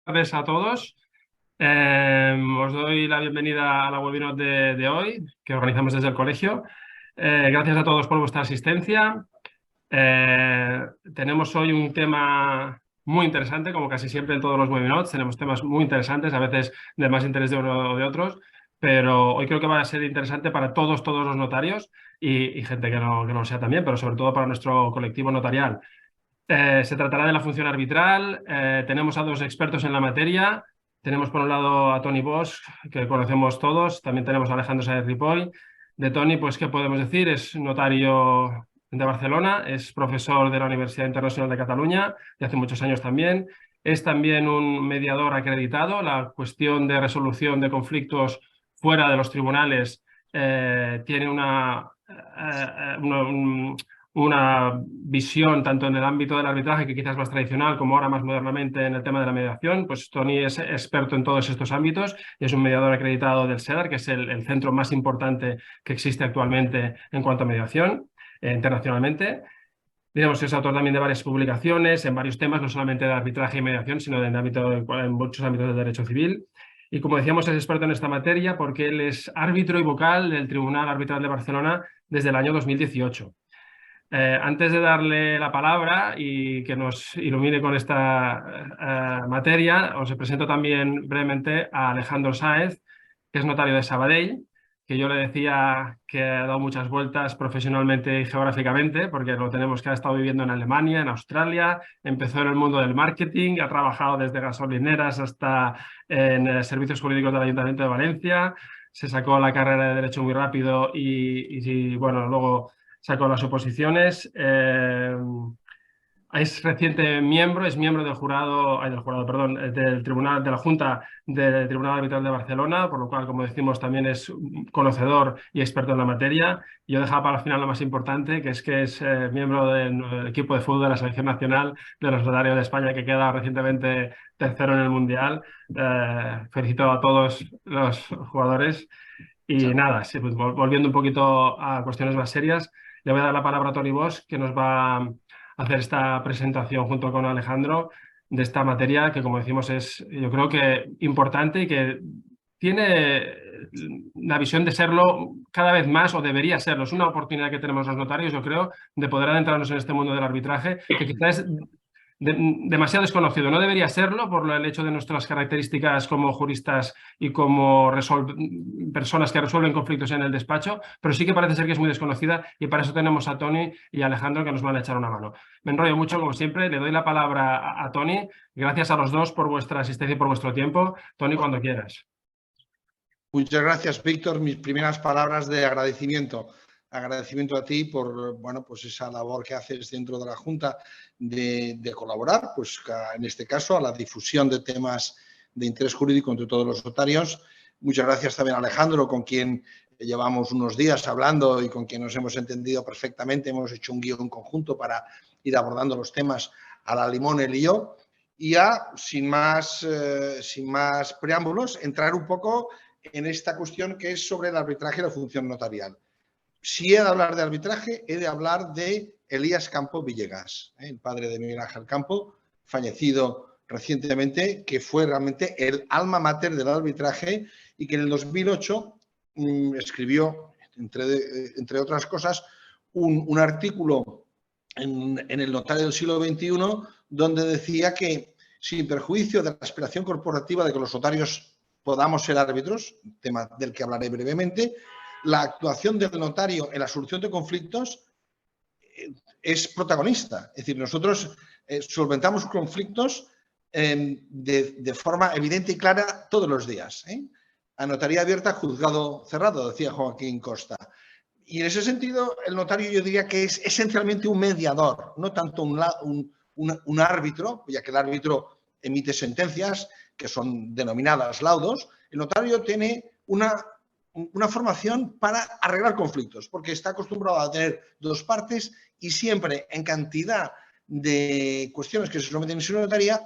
Buenas tardes a todos. Os doy la bienvenida a la webinar de hoy, que organizamos desde el colegio. Gracias a todos por vuestra asistencia. Tenemos hoy un tema muy interesante, como casi siempre en todos los webinars. Tenemos temas muy interesantes, a veces de más interés de uno o de otros, pero hoy creo que va a ser interesante para todos los notarios y gente que no lo sea también, pero sobre todo para nuestro colectivo notarial. Se tratará de la función arbitral. Tenemos a dos expertos en la materia. Tenemos por un lado a Toni Bosch, que conocemos todos. También tenemos a Alejandro Sáenz Ripoll. De Toni, pues, ¿qué podemos decir? Es notario de Barcelona, es profesor de la Universidad Internacional de Cataluña de hace muchos años también. Es también un mediador acreditado. La cuestión de resolución de conflictos fuera de los tribunales tiene una visión tanto en el ámbito del arbitraje, que quizás más tradicional, como ahora más modernamente en el tema de la mediación. Pues Toni es experto en todos estos ámbitos y es un mediador acreditado del CEDAR, que es el centro más importante que existe actualmente en cuanto a mediación internacionalmente. Digamos que es autor también de varias publicaciones en varios temas, no solamente de arbitraje y mediación, sino en muchos ámbitos del derecho civil. Y como decíamos, es experto en esta materia porque él es árbitro y vocal del Tribunal Arbitral de Barcelona desde el año 2018. Antes de darle la palabra y que nos ilumine con esta materia, os presento también brevemente a Alejandro Sáenz, que es notario de Sabadell, que yo le decía que ha dado muchas vueltas profesionalmente y geográficamente, porque lo tenemos que ha estado viviendo en Alemania, en Australia, empezó en el mundo del marketing, ha trabajado desde gasolineras hasta en servicios jurídicos del Ayuntamiento de Valencia, se sacó la carrera de Derecho muy rápido y bueno, luego sacó las oposiciones. Es reciente miembro, es miembro del del Tribunal, de la Junta del Tribunal Arbitral de Barcelona, por lo cual, como decimos, también es conocedor y experto en la materia. Yo dejaba para el final lo más importante, que es miembro del equipo de fútbol de la Selección Nacional de los Notarios de España, que queda recientemente tercero en el Mundial. Felicito a todos los jugadores. Y nada, sí, pues volviendo un poquito a cuestiones más serias, le voy a dar la palabra a Toni Bosch, que nos va a hacer esta presentación junto con Alejandro de esta materia que, como decimos, es yo creo que importante y que tiene la visión de serlo cada vez más, o debería serlo. Es una oportunidad que tenemos los notarios, yo creo, de poder adentrarnos en este mundo del arbitraje, que quizás es demasiado desconocido. No debería serlo por el hecho de nuestras características como juristas y como personas que resuelven conflictos en el despacho, pero sí que parece ser que es muy desconocida y para eso tenemos a Toni y a Alejandro que nos van a echar una mano. Me enrollo mucho, como siempre. Le doy la palabra a Toni. Gracias a los dos por vuestra asistencia y por vuestro tiempo. Toni, cuando quieras. Muchas gracias, Víctor. Mis primeras palabras de agradecimiento. Agradecimiento a ti por pues esa labor que haces dentro de la Junta de colaborar, pues en este caso a la difusión de temas de interés jurídico entre todos los notarios. Muchas gracias también a Alejandro, con quien llevamos unos días hablando y con quien nos hemos entendido perfectamente. Hemos hecho un guión conjunto para ir abordando los temas a la limón él y yo. Y ya, sin más preámbulos, entrar un poco en esta cuestión que es sobre el arbitraje y la función notarial. Si he de hablar de arbitraje, he de hablar de Elías Campo Villegas, el padre de Miguel Ángel Campo, fallecido recientemente, que fue realmente el alma mater del arbitraje y que en el 2008 escribió, entre otras cosas, un artículo en el Notario del siglo XXI donde decía que, sin perjuicio de la aspiración corporativa de que los notarios podamos ser árbitros, tema del que hablaré brevemente, la actuación del notario en la solución de conflictos es protagonista. Es decir, nosotros solventamos conflictos de forma evidente y clara todos los días. A notaría abierta, juzgado cerrado, decía Joaquín Costa. Y en ese sentido, el notario yo diría que es esencialmente un mediador, no tanto un árbitro, ya que el árbitro emite sentencias que son denominadas laudos. El notario tiene una formación para arreglar conflictos, porque está acostumbrado a tener dos partes y siempre en cantidad de cuestiones que se someten en su notaría,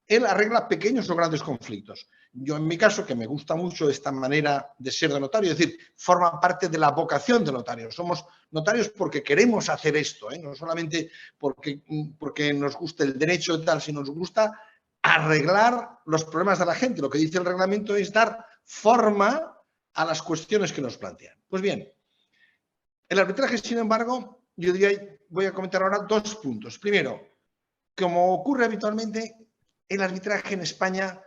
él arregla pequeños o grandes conflictos. Yo, en mi caso, que me gusta mucho esta manera de ser de notario, es decir, forma parte de la vocación de notario. Somos notarios porque queremos hacer esto, no solamente porque nos gusta el derecho y tal, sino nos gusta arreglar los problemas de la gente. Lo que dice el reglamento es dar forma a las cuestiones que nos plantean. Pues bien, el arbitraje, sin embargo, yo diría, voy a comentar ahora 2 puntos. Primero, como ocurre habitualmente, el arbitraje en España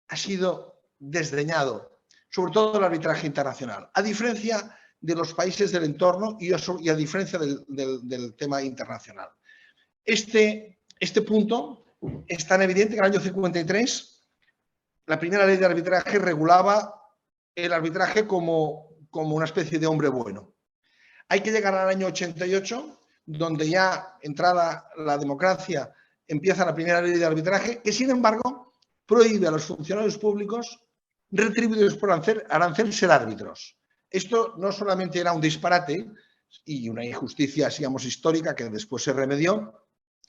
ha sido desdeñado, sobre todo el arbitraje internacional, a diferencia de los países del entorno y a diferencia del tema internacional. Este punto es tan evidente que en el año 53 la primera ley de arbitraje regulaba el arbitraje como una especie de hombre bueno. Hay que llegar al año 88, donde ya entrada la democracia empieza la primera ley de arbitraje, que sin embargo prohíbe a los funcionarios públicos retribuidos por arancel ser árbitros. Esto no solamente era un disparate y una injusticia, digamos, histórica que después se remedió,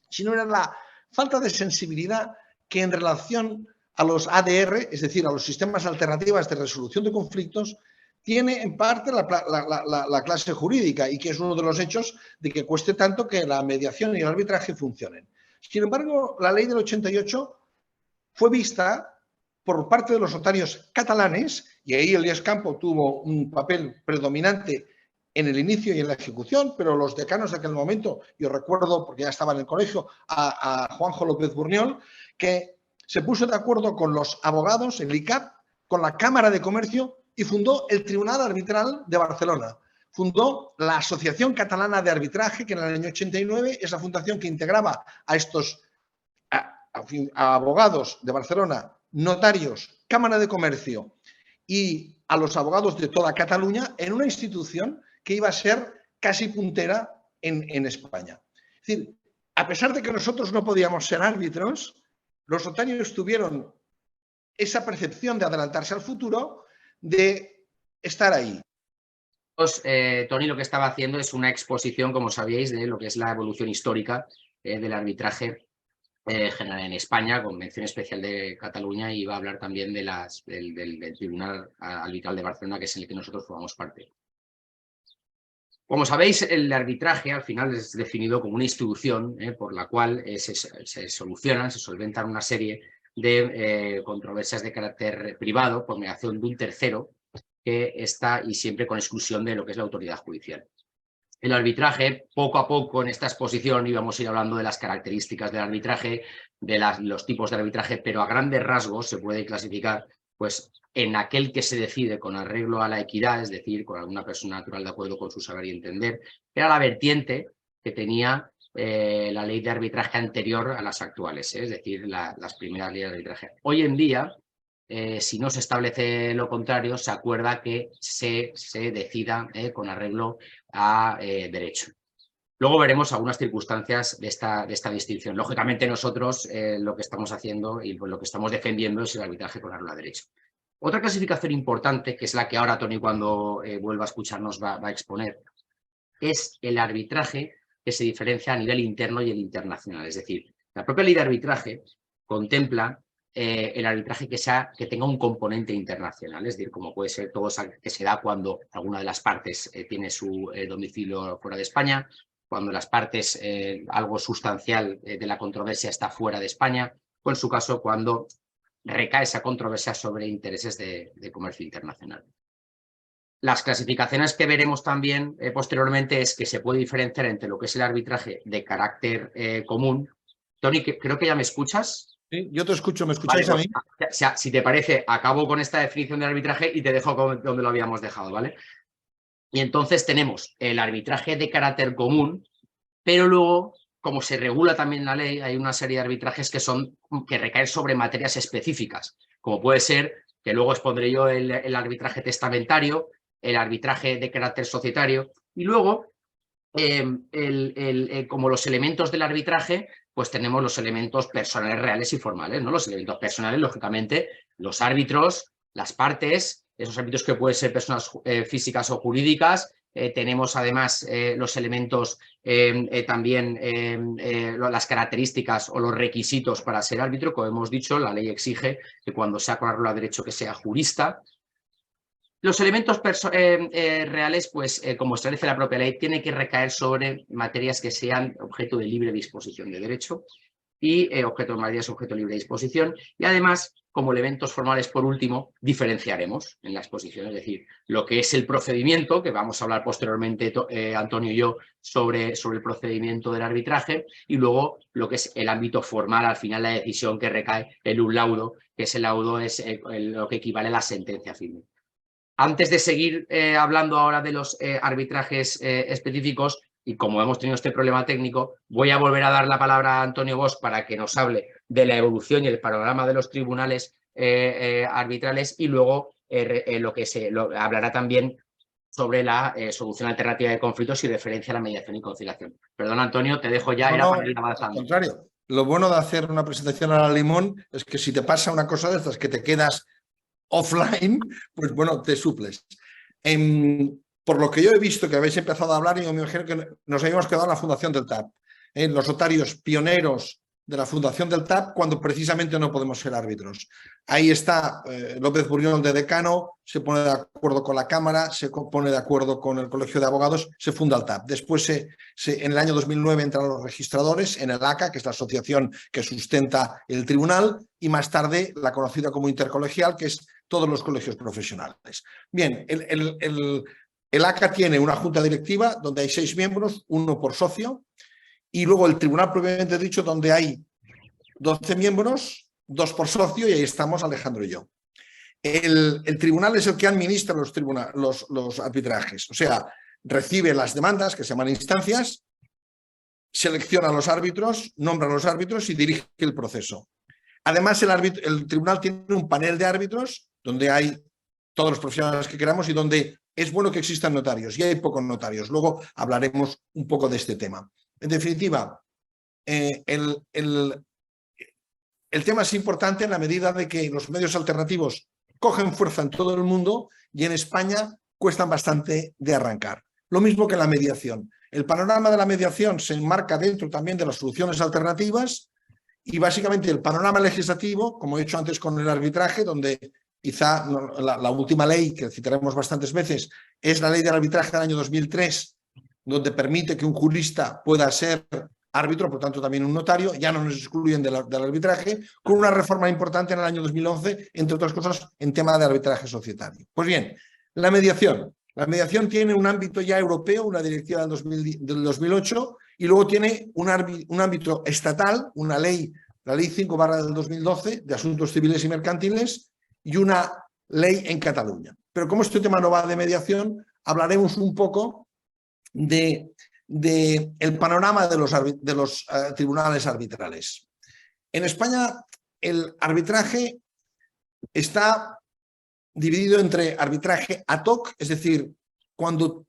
sino era la falta de sensibilidad que en relación a los ADR, es decir, a los sistemas alternativos de resolución de conflictos, tiene en parte la clase jurídica y que es uno de los hechos de que cueste tanto que la mediación y el arbitraje funcionen. Sin embargo, la ley del 88 fue vista por parte de los notarios catalanes, y ahí Elías Campo tuvo un papel predominante en el inicio y en la ejecución, pero los decanos de aquel momento, yo recuerdo, porque ya estaba en el colegio, a Juanjo López Burniol, que se puso de acuerdo con los abogados, el ICAP, con la Cámara de Comercio y fundó el Tribunal Arbitral de Barcelona. Fundó la Asociación Catalana de Arbitraje, que en el año 89 es la fundación que integraba a estos a abogados de Barcelona, notarios, Cámara de Comercio y a los abogados de toda Cataluña en una institución que iba a ser casi puntera en España. Es decir, a pesar de que nosotros no podíamos ser árbitros, los notarios tuvieron esa percepción de adelantarse al futuro, de estar ahí. Toni lo que estaba haciendo es una exposición, como sabíais, de lo que es la evolución histórica del arbitraje general en España, con mención especial de Cataluña, y va a hablar también de del Tribunal Arbitral de Barcelona, que es el que nosotros formamos parte. Como sabéis, el arbitraje al final es definido como una institución por la cual se solventan una serie de controversias de carácter privado por mediación de un tercero que está y siempre con exclusión de lo que es la autoridad judicial. El arbitraje, poco a poco en esta exposición íbamos a ir hablando de las características del arbitraje, de los tipos de arbitraje, pero a grandes rasgos se puede clasificar pues, en aquel que se decide con arreglo a la equidad, es decir, con alguna persona natural de acuerdo con su saber y entender, que era la vertiente que tenía la ley de arbitraje anterior a las actuales, es decir, las primeras leyes de arbitraje. Hoy en día, si no se establece lo contrario, se acuerda que se decida con arreglo a derecho. Luego veremos algunas circunstancias de esta distinción. Lógicamente nosotros lo que estamos haciendo y lo que estamos defendiendo es el arbitraje con arreglo a derecho. Otra clasificación importante, que es la que ahora Toni cuando vuelva a escucharnos va a exponer, es el arbitraje que se diferencia a nivel interno y el internacional. Es decir, la propia ley de arbitraje contempla el arbitraje que tenga un componente internacional, es decir, como puede ser todo que se da cuando alguna de las partes tiene su domicilio fuera de España, cuando las partes, algo sustancial de la controversia está fuera de España, o en su caso cuando recae esa controversia sobre intereses de comercio internacional. Las clasificaciones que veremos también posteriormente es que se puede diferenciar entre lo que es el arbitraje de carácter común. Toni, creo que ya me escuchas. Sí, yo te escucho, ¿me escucháis vale, a mí? Si te parece, acabo con esta definición de arbitraje y te dejo donde lo habíamos dejado, ¿vale? Y entonces tenemos el arbitraje de carácter común, pero luego, como se regula también la ley, hay una serie de arbitrajes que recaen sobre materias específicas, como puede ser, que luego expondré yo, el arbitraje testamentario, el arbitraje de carácter societario, y luego, como los elementos del arbitraje, pues tenemos los elementos personales, reales y formales, ¿no? Los elementos personales, lógicamente, los árbitros, las partes, esos árbitros que pueden ser personas físicas o jurídicas. Tenemos además los elementos también, las características o los requisitos para ser árbitro. Como hemos dicho, la ley exige que cuando sea con arreglo a derecho que sea jurista. Los elementos reales, pues como establece la propia ley, tienen que recaer sobre materias que sean objeto de libre disposición de derecho. y objeto de normalidad es objeto libre de disposición. Y además, como elementos formales, por último, diferenciaremos en la exposición, es decir, lo que es el procedimiento, que vamos a hablar posteriormente Antonio y yo sobre el procedimiento del arbitraje, y luego lo que es el ámbito formal, al final la decisión que recae en un laudo, que ese laudo es lo que equivale a la sentencia firme. Antes de seguir hablando ahora de los arbitrajes específicos, y como hemos tenido este problema técnico, voy a volver a dar la palabra a Antonio Bosch para que nos hable de la evolución y el panorama de los tribunales arbitrales, y luego hablará también sobre la solución alternativa de conflictos y referencia a la mediación y conciliación. Perdón, Antonio, te dejo ya, era para ir avanzando. Al contrario, lo bueno de hacer una presentación a la limón es que si te pasa una cosa de estas que te quedas offline, pues bueno, te suples. Por lo que yo he visto que habéis empezado a hablar, yo me imagino que nos habíamos quedado en la fundación del TAP, los notarios pioneros de la fundación del TAP, cuando precisamente no podemos ser árbitros. Ahí está López Burñol de decano, se pone de acuerdo con la Cámara, se pone de acuerdo con el Colegio de Abogados, se funda el TAP. Después, en el año 2009, entran los registradores en el ACA, que es la asociación que sustenta el tribunal, y más tarde la conocida como intercolegial, que es todos los colegios profesionales. Bien, el ACA tiene una junta directiva donde hay 6 miembros, 1 por socio, y luego el tribunal propiamente dicho donde hay 12 miembros, 2 por socio, y ahí estamos Alejandro y yo. El tribunal es el que administra los arbitrajes, o sea, recibe las demandas, que se llaman instancias, selecciona a los árbitros, nombra a los árbitros y dirige el proceso. Además, el tribunal tiene un panel de árbitros donde hay todos los profesionales que queramos y donde es bueno que existan notarios, y hay pocos notarios. Luego hablaremos un poco de este tema. En definitiva, el tema es importante en la medida de que los medios alternativos cogen fuerza en todo el mundo y en España cuestan bastante de arrancar. Lo mismo que la mediación. El panorama de la mediación se enmarca dentro también de las soluciones alternativas, y básicamente el panorama legislativo, como he hecho antes con el arbitraje, donde quizá la última ley, que citaremos bastantes veces, es la ley del arbitraje del año 2003, donde permite que un jurista pueda ser árbitro, por tanto también un notario, ya no nos excluyen del arbitraje, con una reforma importante en el año 2011, entre otras cosas, en tema de arbitraje societario. Pues bien, la mediación. La mediación tiene un ámbito ya europeo, una directiva del 2008, y luego tiene un ámbito estatal, una ley, la Ley 5/2012 de Asuntos Civiles y Mercantiles, y una ley en Cataluña. Pero como este tema no va de mediación, hablaremos un poco de el panorama de los tribunales arbitrales. En España, el arbitraje está dividido entre arbitraje ad hoc, es decir, cuando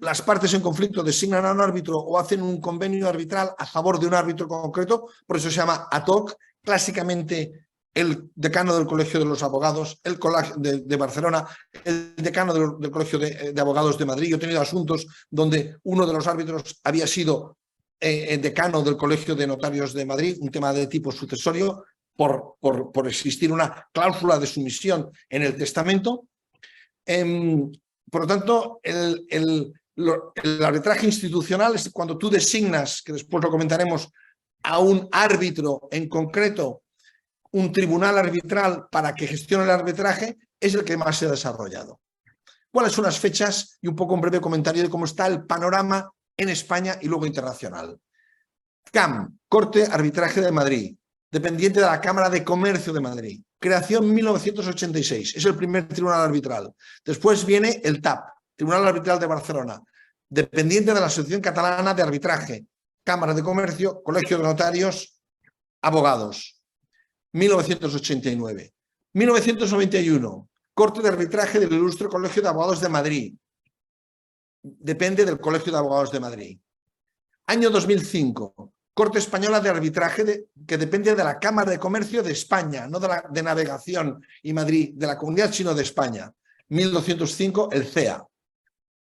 las partes en conflicto designan a un árbitro o hacen un convenio arbitral a favor de un árbitro concreto, por eso se llama ad hoc. Clásicamente, el decano del Colegio de los Abogados, el Colegio de Barcelona, el decano del Colegio de Abogados de Madrid. Yo he tenido asuntos donde uno de los árbitros había sido decano del Colegio de Notarios de Madrid, un tema de tipo sucesorio, por existir una cláusula de sumisión en el testamento. Por lo tanto, el arbitraje institucional es cuando tú designas, que después lo comentaremos, a un árbitro en concreto, un tribunal arbitral para que gestione el arbitraje, es el que más se ha desarrollado. ¿Cuáles son las fechas? Y un poco un breve comentario de cómo está el panorama en España y luego internacional. CAM, Corte Arbitraje de Madrid, dependiente de la Cámara de Comercio de Madrid. Creación 1986, es el primer tribunal arbitral. Después viene el TAP, Tribunal Arbitral de Barcelona, dependiente de la Asociación Catalana de Arbitraje, Cámara de Comercio, Colegio de Notarios, Abogados. 1989. 1991, Corte de Arbitraje del Ilustre Colegio de Abogados de Madrid. Depende del Colegio de Abogados de Madrid. Año 2005, Corte Española de Arbitraje que depende de la Cámara de Comercio de España, no de Navegación y Madrid, de la Comunidad, sino de España. 1205, el CEA.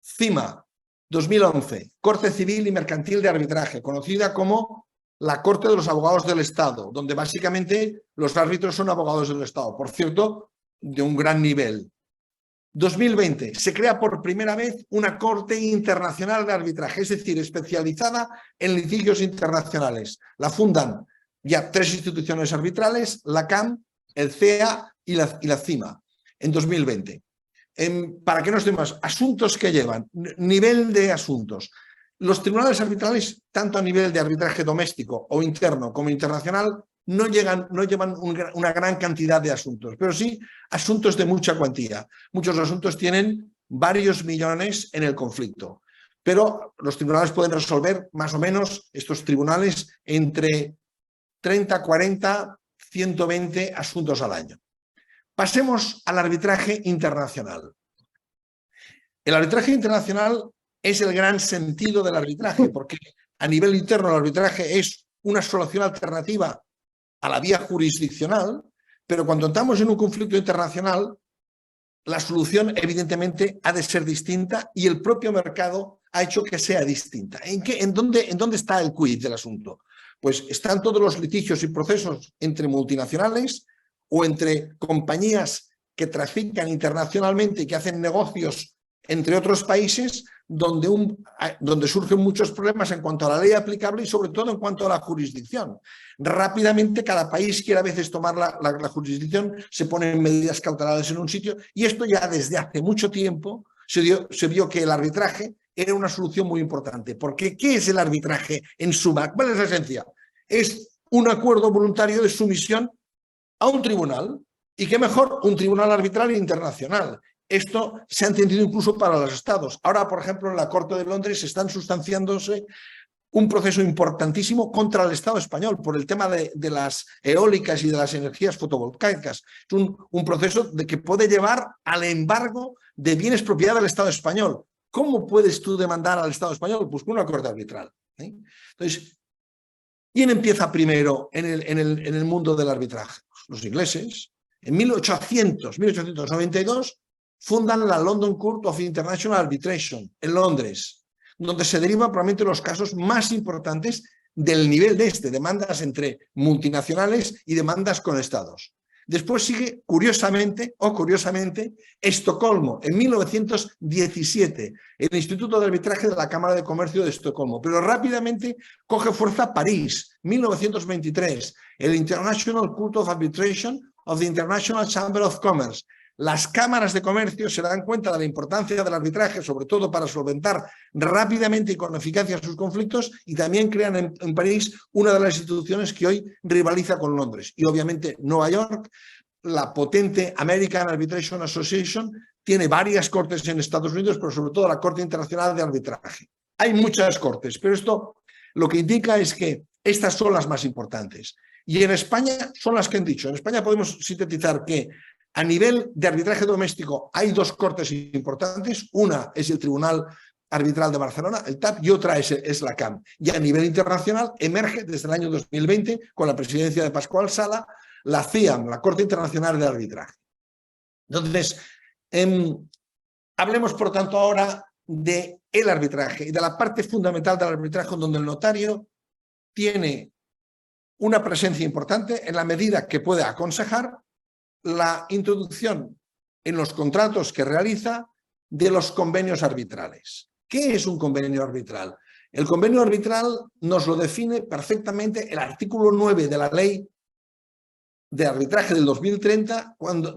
CIMA, 2011, Corte Civil y Mercantil de Arbitraje, conocida como la Corte de los Abogados del Estado, donde básicamente los árbitros son abogados del Estado, por cierto, de un gran nivel. 2020, se crea por primera vez una Corte Internacional de Arbitraje, es decir, especializada en litigios internacionales. La fundan ya 3 instituciones arbitrales, la CAM, el CEA y la CIMA, en 2020. Para que no estemos, asuntos que llevan, nivel de asuntos. Los tribunales arbitrales, tanto a nivel de arbitraje doméstico o interno como internacional, no llevan una gran cantidad de asuntos, pero sí asuntos de mucha cuantía. Muchos asuntos tienen varios millones en el conflicto, pero los tribunales pueden resolver más o menos, estos tribunales, entre 30, 40, 120 asuntos al año. Pasemos al arbitraje internacional. El arbitraje internacional es el gran sentido del arbitraje, porque a nivel interno el arbitraje es una solución alternativa a la vía jurisdiccional, pero cuando estamos en un conflicto internacional, la solución evidentemente ha de ser distinta y el propio mercado ha hecho que sea distinta. ¿En dónde está el quid del asunto? Pues están todos los litigios y procesos entre multinacionales o entre compañías que trafican internacionalmente y que hacen negocios entre otros países, donde surgen muchos problemas en cuanto a la ley aplicable y sobre todo en cuanto a la jurisdicción. Rápidamente cada país quiere a veces tomar la jurisdicción, se ponen medidas cautelares en un sitio y esto ya desde hace mucho tiempo se vio que el arbitraje era una solución muy importante. Porque ¿qué es el arbitraje en suma? ¿Cuál es la esencia? Es un acuerdo voluntario de sumisión a un tribunal y qué mejor, un tribunal arbitral internacional. Esto se ha entendido incluso para los estados. Ahora, por ejemplo, en la Corte de Londres están sustanciándose un proceso importantísimo contra el Estado español por el tema de las eólicas y de las energías fotovoltaicas. Es un proceso que puede llevar al embargo de bienes propiedad del Estado español. ¿Cómo puedes tú demandar al Estado español? Pues con un acuerdo arbitral. Entonces, ¿quién empieza primero en el mundo del arbitraje? Los ingleses. En 1892, fundan la London Court of International Arbitration en Londres, donde se derivan probablemente los casos más importantes del nivel de demandas entre multinacionales y demandas con estados. Después sigue, curiosamente, Estocolmo, en 1917, el Instituto de Arbitraje de la Cámara de Comercio de Estocolmo, pero rápidamente coge fuerza París, 1923, el International Court of Arbitration of the International Chamber of Commerce. Las cámaras de comercio se dan cuenta de la importancia del arbitraje, sobre todo para solventar rápidamente y con eficacia sus conflictos, y también crean en París una de las instituciones que hoy rivaliza con Londres. Y obviamente Nueva York, la potente American Arbitration Association, tiene varias cortes en Estados Unidos, pero sobre todo la Corte Internacional de Arbitraje. Hay muchas cortes, pero esto lo que indica es que estas son las más importantes. Y en España son las que han dicho. En España podemos sintetizar que a nivel de arbitraje doméstico hay 2 cortes importantes. Una es el Tribunal Arbitral de Barcelona, el TAP, y otra es la CAM. Y a nivel internacional emerge desde el año 2020, con la presidencia de Pascual Sala, la CIAM, la Corte Internacional de Arbitraje. Entonces, hablemos por tanto ahora del arbitraje y de la parte fundamental del arbitraje, donde el notario tiene una presencia importante en la medida que puede aconsejar la introducción en los contratos que realiza de los convenios arbitrales. ¿Qué es un convenio arbitral? El convenio arbitral nos lo define perfectamente el artículo 9 de la Ley de Arbitraje del 2030, cuando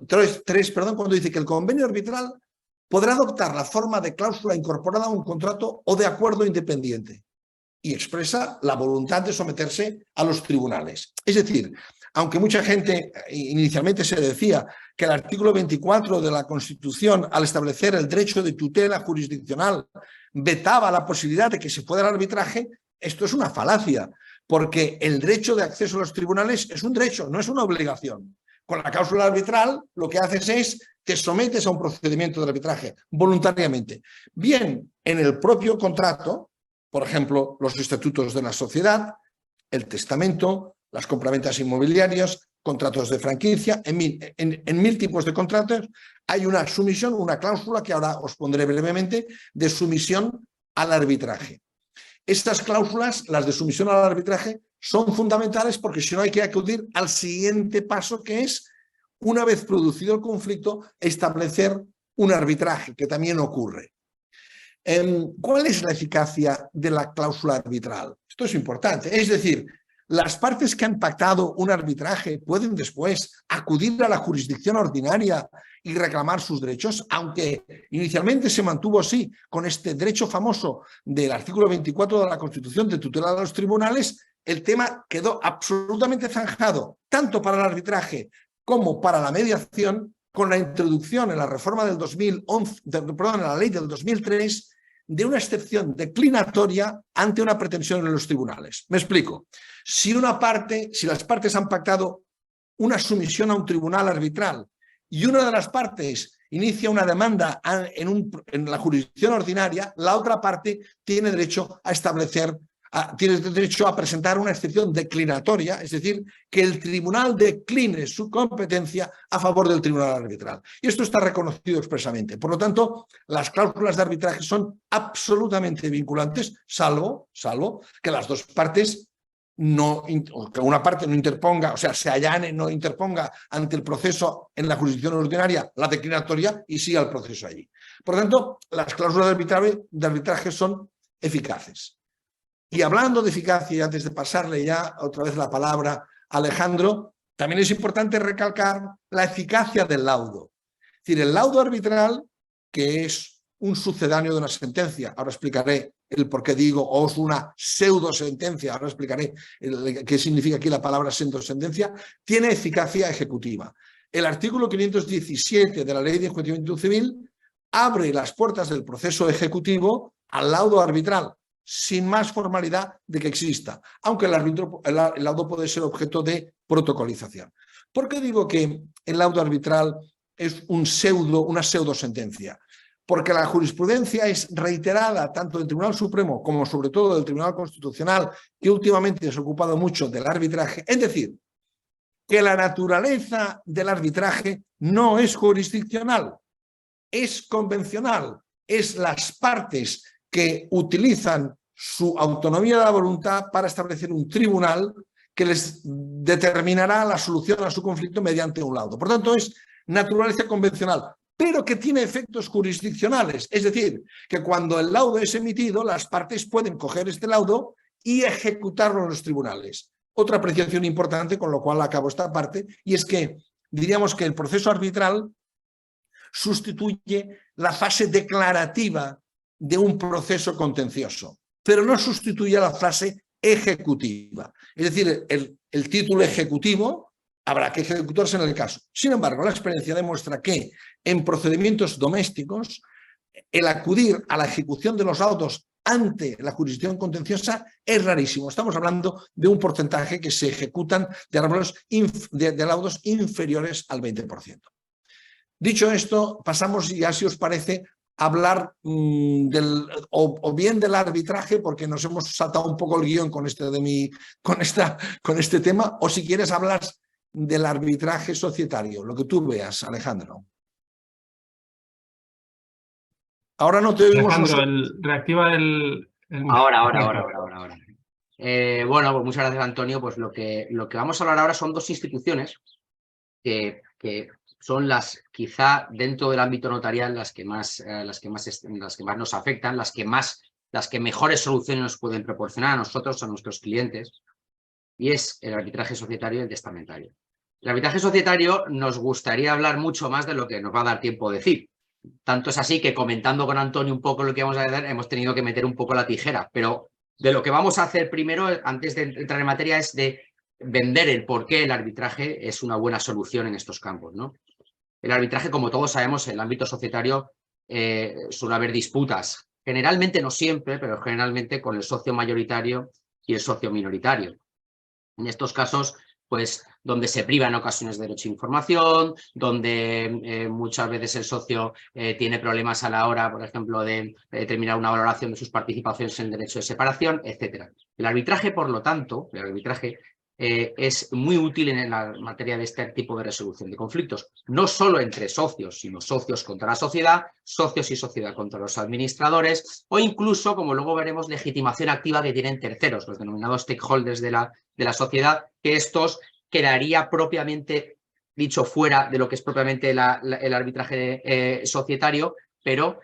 dice que el convenio arbitral podrá adoptar la forma de cláusula incorporada a un contrato o de acuerdo independiente y expresa la voluntad de someterse a los tribunales. Es decir, aunque mucha gente inicialmente se decía que el artículo 24 de la Constitución, al establecer el derecho de tutela jurisdiccional, vetaba la posibilidad de que se fuera al arbitraje, esto es una falacia, porque el derecho de acceso a los tribunales es un derecho, no es una obligación. Con la cláusula arbitral lo que haces es te sometes a un procedimiento de arbitraje voluntariamente. Bien, en el propio contrato, por ejemplo, los estatutos de la sociedad, el testamento, las compraventas inmobiliarias, contratos de franquicia, en mil tipos de contratos hay una sumisión, una cláusula que ahora os pondré brevemente, de sumisión al arbitraje. Estas cláusulas, las de sumisión al arbitraje, son fundamentales porque si no hay que acudir al siguiente paso, que es, una vez producido el conflicto, establecer un arbitraje, que también ocurre. ¿Cuál es la eficacia de la cláusula arbitral? Esto es importante. Es decir, Las partes que han pactado un arbitraje pueden después acudir a la jurisdicción ordinaria y reclamar sus derechos, aunque inicialmente se mantuvo así con este derecho famoso del artículo 24 de la Constitución de tutela de los tribunales. El tema quedó absolutamente zanjado, tanto para el arbitraje como para la mediación, con la introducción en la reforma del 2011, perdón, en la ley del 2003, de una excepción declinatoria ante una pretensión en los tribunales. Me explico. Si las partes han pactado una sumisión a un tribunal arbitral y una de las partes inicia una demanda en la jurisdicción ordinaria, la otra parte tiene derecho a presentar una excepción declinatoria, es decir, que el tribunal decline su competencia a favor del tribunal arbitral. Y esto está reconocido expresamente. Por lo tanto, las cláusulas de arbitraje son absolutamente vinculantes, salvo que las dos partes que una parte no interponga, o sea, se allane, no interponga ante el proceso en la jurisdicción ordinaria la declinatoria y siga el proceso allí. Por lo tanto, las cláusulas de arbitraje son eficaces. Y hablando de eficacia, antes de pasarle ya otra vez la palabra a Alejandro, también es importante recalcar la eficacia del laudo. Es decir, el laudo arbitral, que es un sucedáneo de una sentencia, ahora explicaré el por qué digo, o es una pseudosentencia, ahora explicaré qué significa aquí la palabra pseudosentencia, tiene eficacia ejecutiva. El artículo 517 de la Ley de Enjuiciamiento Civil abre las puertas del proceso ejecutivo al laudo arbitral, sin más formalidad de que exista, aunque el laudo puede ser objeto de protocolización. ¿Por qué digo que el laudo arbitral es una pseudosentencia? Porque la jurisprudencia es reiterada tanto del Tribunal Supremo como sobre todo del Tribunal Constitucional, que últimamente se ha ocupado mucho del arbitraje, es decir, que la naturaleza del arbitraje no es jurisdiccional, es convencional, es las partes que utilizan su autonomía de la voluntad para establecer un tribunal que les determinará la solución a su conflicto mediante un laudo. Por tanto, es naturaleza convencional, pero que tiene efectos jurisdiccionales. Es decir, que cuando el laudo es emitido, las partes pueden coger este laudo y ejecutarlo en los tribunales. Otra apreciación importante, con lo cual acabo esta parte, y es que diríamos que el proceso arbitral sustituye la fase declarativa de un proceso contencioso, pero no sustituye la fase ejecutiva. Es decir, el título ejecutivo habrá que ejecutarse en el caso. Sin embargo, la experiencia demuestra que en procedimientos domésticos el acudir a la ejecución de los laudos ante la jurisdicción contenciosa es rarísimo. Estamos hablando de un porcentaje que se ejecutan de laudos inferiores al 20%. Dicho esto, pasamos ya, si os parece, hablar o bien del arbitraje, porque nos hemos saltado un poco el guión con este tema, o si quieres hablar del arbitraje societario, lo que tú veas, Alejandro. Ahora no te oímos. Alejandro, reactiva el... Ahora. Bueno, pues muchas gracias, Antonio. Pues lo que vamos a hablar ahora son dos instituciones que son las, quizá dentro del ámbito notarial, las que más nos afectan, las que mejores soluciones nos pueden proporcionar a nosotros, a nuestros clientes, y es el arbitraje societario y el testamentario. El arbitraje societario nos gustaría hablar mucho más de lo que nos va a dar tiempo de decir. Tanto es así que, comentando con Antonio un poco lo que vamos a hacer, hemos tenido que meter un poco la tijera, pero de lo que vamos a hacer primero, antes de entrar en materia, es de vender el por qué el arbitraje es una buena solución en estos campos, ¿no? El arbitraje, como todos sabemos, en el ámbito societario suele haber disputas, generalmente, no siempre, pero generalmente con el socio mayoritario y el socio minoritario. En estos casos, pues, donde se priva en ocasiones de derecho a información, donde muchas veces el socio tiene problemas a la hora, por ejemplo, de determinar una valoración de sus participaciones en el derecho de separación, etc. El arbitraje, por lo tanto, es muy útil en la materia de este tipo de resolución de conflictos, no solo entre socios, sino socios contra la sociedad, socios y sociedad contra los administradores, o incluso, como luego veremos, legitimación activa que tienen terceros, los denominados stakeholders de la sociedad, que estos quedaría propiamente dicho fuera de lo que es propiamente el arbitraje societario, pero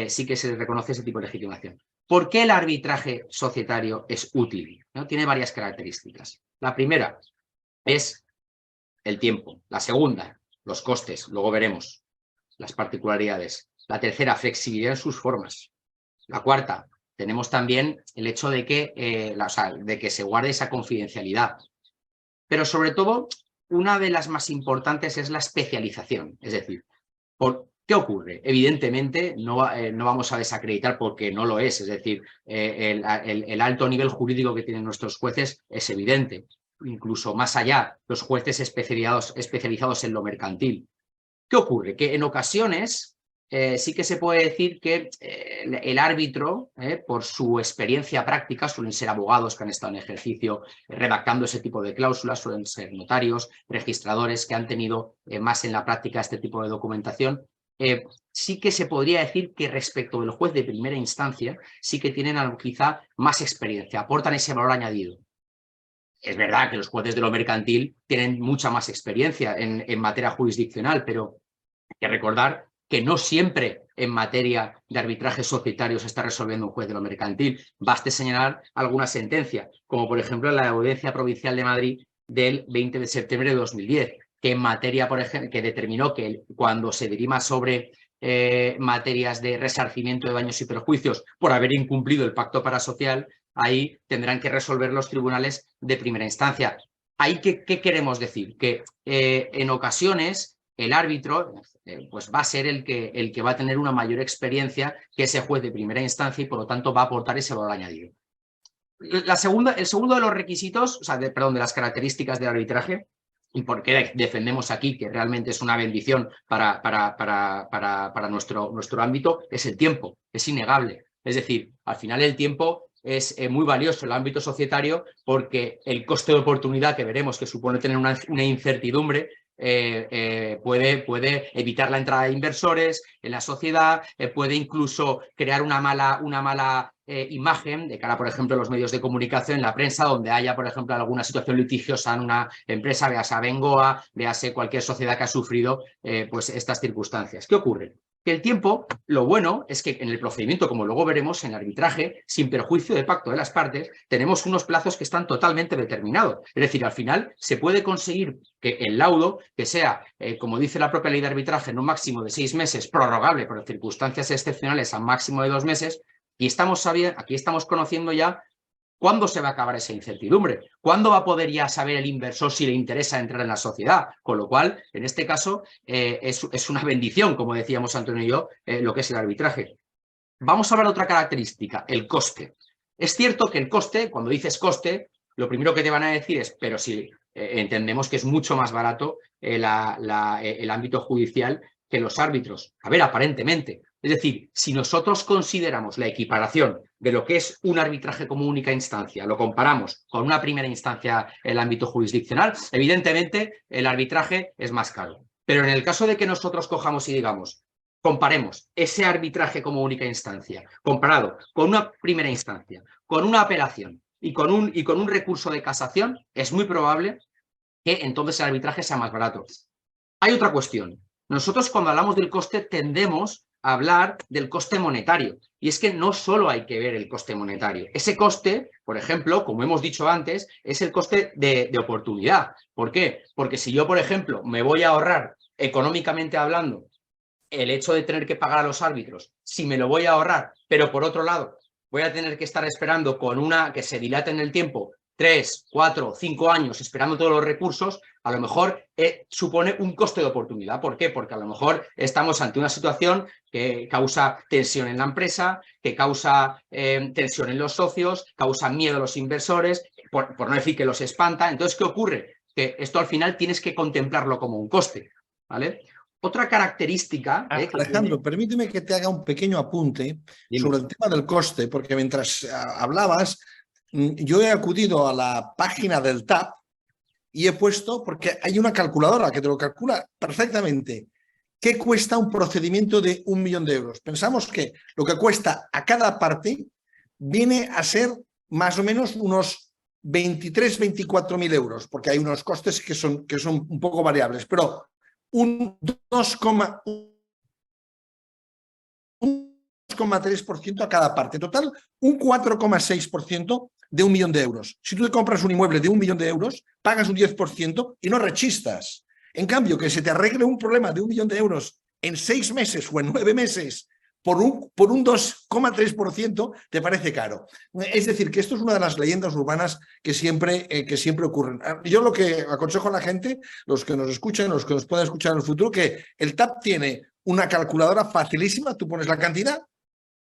sí que se reconoce ese tipo de legitimación. ¿Por qué el arbitraje societario es útil? ¿No? Tiene varias características. La primera es el tiempo. La segunda, los costes. Luego veremos las particularidades. La tercera, flexibilidad en sus formas. La cuarta, tenemos también el hecho de que, de que se guarde esa confidencialidad. Pero sobre todo, una de las más importantes es la especialización. Es decir, ¿qué ocurre? Evidentemente, no vamos a desacreditar porque no lo es. Es decir, el alto nivel jurídico que tienen nuestros jueces es evidente. Incluso más allá, los jueces especializados en lo mercantil. ¿Qué ocurre? Que en ocasiones sí que se puede decir que el árbitro, por su experiencia práctica, suelen ser abogados que han estado en ejercicio redactando ese tipo de cláusulas, suelen ser notarios, registradores que han tenido más en la práctica este tipo de documentación. Sí que se podría decir que respecto del juez de primera instancia sí que tienen quizá más experiencia, aportan ese valor añadido. Es verdad que los jueces de lo mercantil tienen mucha más experiencia en materia jurisdiccional, pero hay que recordar que no siempre en materia de arbitraje societario se está resolviendo un juez de lo mercantil. Baste señalar alguna sentencia, como por ejemplo la Audiencia Provincial de Madrid del 20 de septiembre de 2010, que en materia, por ejemplo, que determinó que cuando se dirima sobre materias de resarcimiento de daños y perjuicios por haber incumplido el pacto parasocial, ahí tendrán que resolver los tribunales de primera instancia. ¿Ahí qué queremos decir? Que en ocasiones el árbitro pues va a ser el que va a tener una mayor experiencia que ese juez de primera instancia y por lo tanto va a aportar ese valor añadido. El segundo de los requisitos, de las características del arbitraje, y por qué defendemos aquí que realmente es una bendición para nuestro ámbito, es el tiempo, es innegable. Es decir, al final el tiempo es muy valioso en el ámbito societario porque el coste de oportunidad que veremos que supone tener una incertidumbre puede evitar la entrada de inversores en la sociedad, puede incluso crear una mala imagen de cara, por ejemplo, a los medios de comunicación, en la prensa, donde haya, por ejemplo, alguna situación litigiosa en una empresa, véase Abengoa, véase cualquier sociedad que ha sufrido pues estas circunstancias. ¿Qué ocurre? Que el tiempo, lo bueno es que en el procedimiento, como luego veremos en el arbitraje, sin perjuicio de pacto de las partes, tenemos unos plazos que están totalmente determinados. Es decir, al final se puede conseguir que el laudo, que sea, como dice la propia ley de arbitraje, en un máximo de 6 meses, prorrogable por circunstancias excepcionales a máximo de 2 meses, y aquí estamos conociendo ya cuándo se va a acabar esa incertidumbre, cuándo va a poder ya saber el inversor si le interesa entrar en la sociedad, con lo cual, en este caso, es una bendición, como decíamos Antonio y yo, lo que es el arbitraje. Vamos a hablar de otra característica, el coste. Es cierto que el coste, cuando dices coste, lo primero que te van a decir es, pero si entendemos que es mucho más barato el ámbito judicial que los árbitros. A ver, aparentemente. Es decir, si nosotros consideramos la equiparación de lo que es un arbitraje como única instancia, lo comparamos con una primera instancia en el ámbito jurisdiccional, evidentemente el arbitraje es más caro. Pero en el caso de que nosotros cojamos y digamos, comparemos ese arbitraje como única instancia, comparado con una primera instancia, con una apelación y con un recurso de casación, es muy probable que entonces el arbitraje sea más barato. Hay otra cuestión. Nosotros cuando hablamos del coste tendemos a hablar del coste monetario. Y es que no solo hay que ver el coste monetario. Ese coste, por ejemplo, como hemos dicho antes, es el coste de oportunidad. ¿Por qué? Porque si yo, por ejemplo, me voy a ahorrar económicamente hablando el hecho de tener que pagar a los árbitros, si me lo voy a ahorrar, pero por otro lado voy a tener que estar esperando con una que se dilate en el tiempo 3, 4, 5 años esperando todos los recursos, a lo mejor supone un coste de oportunidad. ¿Por qué? Porque a lo mejor estamos ante una situación que causa tensión en la empresa, que causa tensión en los socios, causa miedo a los inversores, por no decir que los espanta. Entonces, ¿qué ocurre? Que esto al final tienes que contemplarlo como un coste, ¿vale? Otra característica... Alejandro, permíteme que te haga un pequeño apunte sobre el tema del coste, porque mientras hablabas, yo he acudido a la página del TAP y he puesto, porque hay una calculadora que te lo calcula perfectamente, ¿qué cuesta un procedimiento de 1 millón de euros? Pensamos que lo que cuesta a cada parte viene a ser más o menos unos 23.000–24.000 euros, porque hay unos costes que son un poco variables, pero un 2,3% a cada parte. En total, un 4,6% de 1 millón de euros. Si tú te compras un inmueble de 1 millón de euros, pagas un 10% y no rechistas. En cambio, que se te arregle un problema de 1 millón de euros en 6 meses o en 9 meses por un 2,3% te parece caro. Es decir, que esto es una de las leyendas urbanas que siempre ocurren. Yo lo que aconsejo a la gente, los que nos escuchan, los que nos puedan escuchar en el futuro, que el TAP tiene una calculadora facilísima, tú pones la cantidad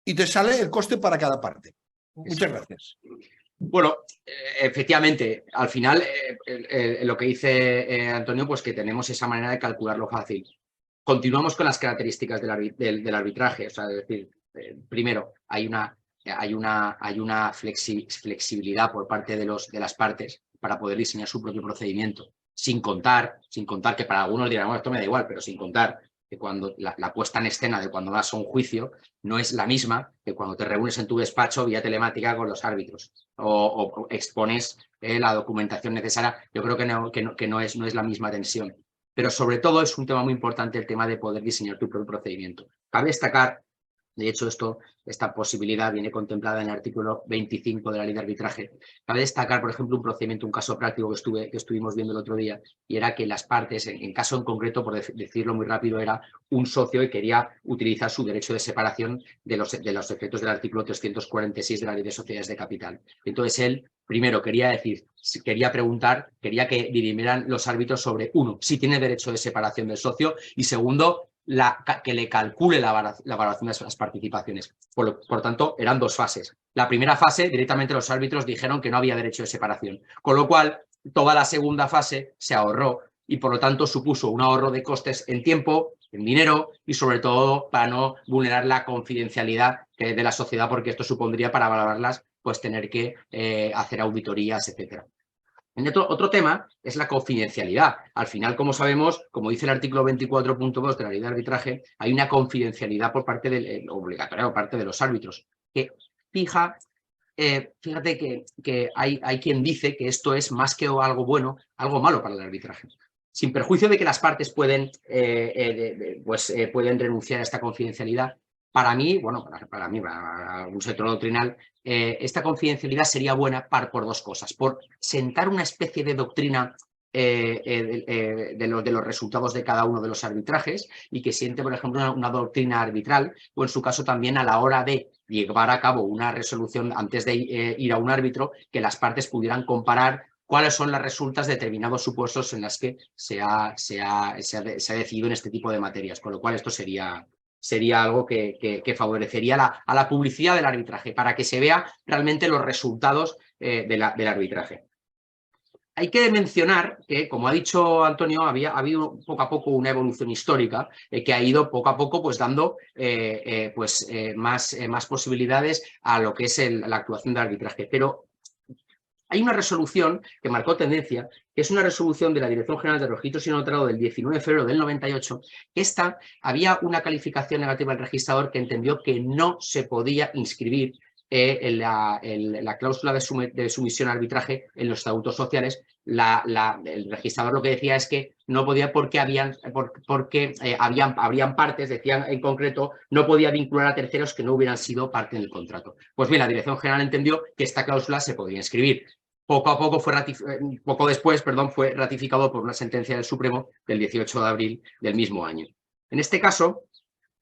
y te sale el coste para cada parte. Muchas gracias. Bueno, efectivamente, al final lo que dice Antonio, pues que tenemos esa manera de calcularlo fácil. Continuamos con las características del arbitraje, o sea, es decir, primero, hay una flexibilidad por parte de las partes para poder diseñar su propio procedimiento, sin contar que para algunos dirán, bueno, esto me da igual, pero sin contar que cuando la puesta en escena de cuando vas a un juicio no es la misma que cuando te reúnes en tu despacho vía telemática con los árbitros o expones la documentación necesaria. Yo creo que no es la misma tensión. Pero sobre todo es un tema muy importante el tema de poder diseñar tu propio procedimiento. Cabe destacar, de hecho esta posibilidad viene contemplada en el artículo 25 de la ley de arbitraje. Cabe destacar, por ejemplo, un caso práctico que estuvimos viendo el otro día, y era que las partes, en caso en concreto, por decirlo muy rápido, era un socio que quería utilizar su derecho de separación de los efectos del artículo 346 de la ley de sociedades de capital. Entonces él, primero, quería preguntar, quería que dirimieran los árbitros sobre, uno, si tiene derecho de separación del socio, y segundo, que le calcule la valoración de las participaciones. Por tanto, eran 2 fases. La primera fase, directamente los árbitros dijeron que no había derecho de separación, con lo cual toda la segunda fase se ahorró y por lo tanto supuso un ahorro de costes en tiempo, en dinero y sobre todo para no vulnerar la confidencialidad de la sociedad, porque esto supondría para valorarlas pues tener que hacer auditorías, etcétera. Otro tema es la confidencialidad. Al final, como sabemos, como dice el artículo 24.2 de la ley de arbitraje, hay una confidencialidad obligatoria por parte de los árbitros, que fíjate que hay quien dice que esto es más que algo bueno, algo malo para el arbitraje. Sin perjuicio de que las partes pueden renunciar a esta confidencialidad, para mí, para un sector doctrinal, esta confidencialidad sería buena por 2 cosas. Por sentar una especie de doctrina de los resultados de cada uno de los arbitrajes y que siente, por ejemplo, una doctrina arbitral o en su caso también a la hora de llevar a cabo una resolución antes de ir a un árbitro, que las partes pudieran comparar cuáles son las resultas de determinados supuestos en las que se ha decidido en este tipo de materias, con lo cual esto sería algo que favorecería a la publicidad del arbitraje, para que se vea realmente los resultados del arbitraje. Hay que mencionar que, como ha dicho Antonio, ha habido poco a poco una evolución histórica que ha ido poco a poco pues, dando más posibilidades a lo que es la actuación del arbitraje. Pero hay una resolución que marcó tendencia, que es una resolución de la Dirección General de Registros y Notariado del 19 de febrero del 98, que había una calificación negativa del registrador que entendió que no se podía inscribir la cláusula de sumisión al arbitraje en los estatutos sociales. El registrador lo que decía es que no podía porque habrían partes, decían en concreto, no podía vincular a terceros que no hubieran sido parte del contrato. Pues bien, la Dirección General entendió que esta cláusula se podía inscribir. Poco después fue ratificado por una sentencia del Supremo del 18 de abril del mismo año. En este caso,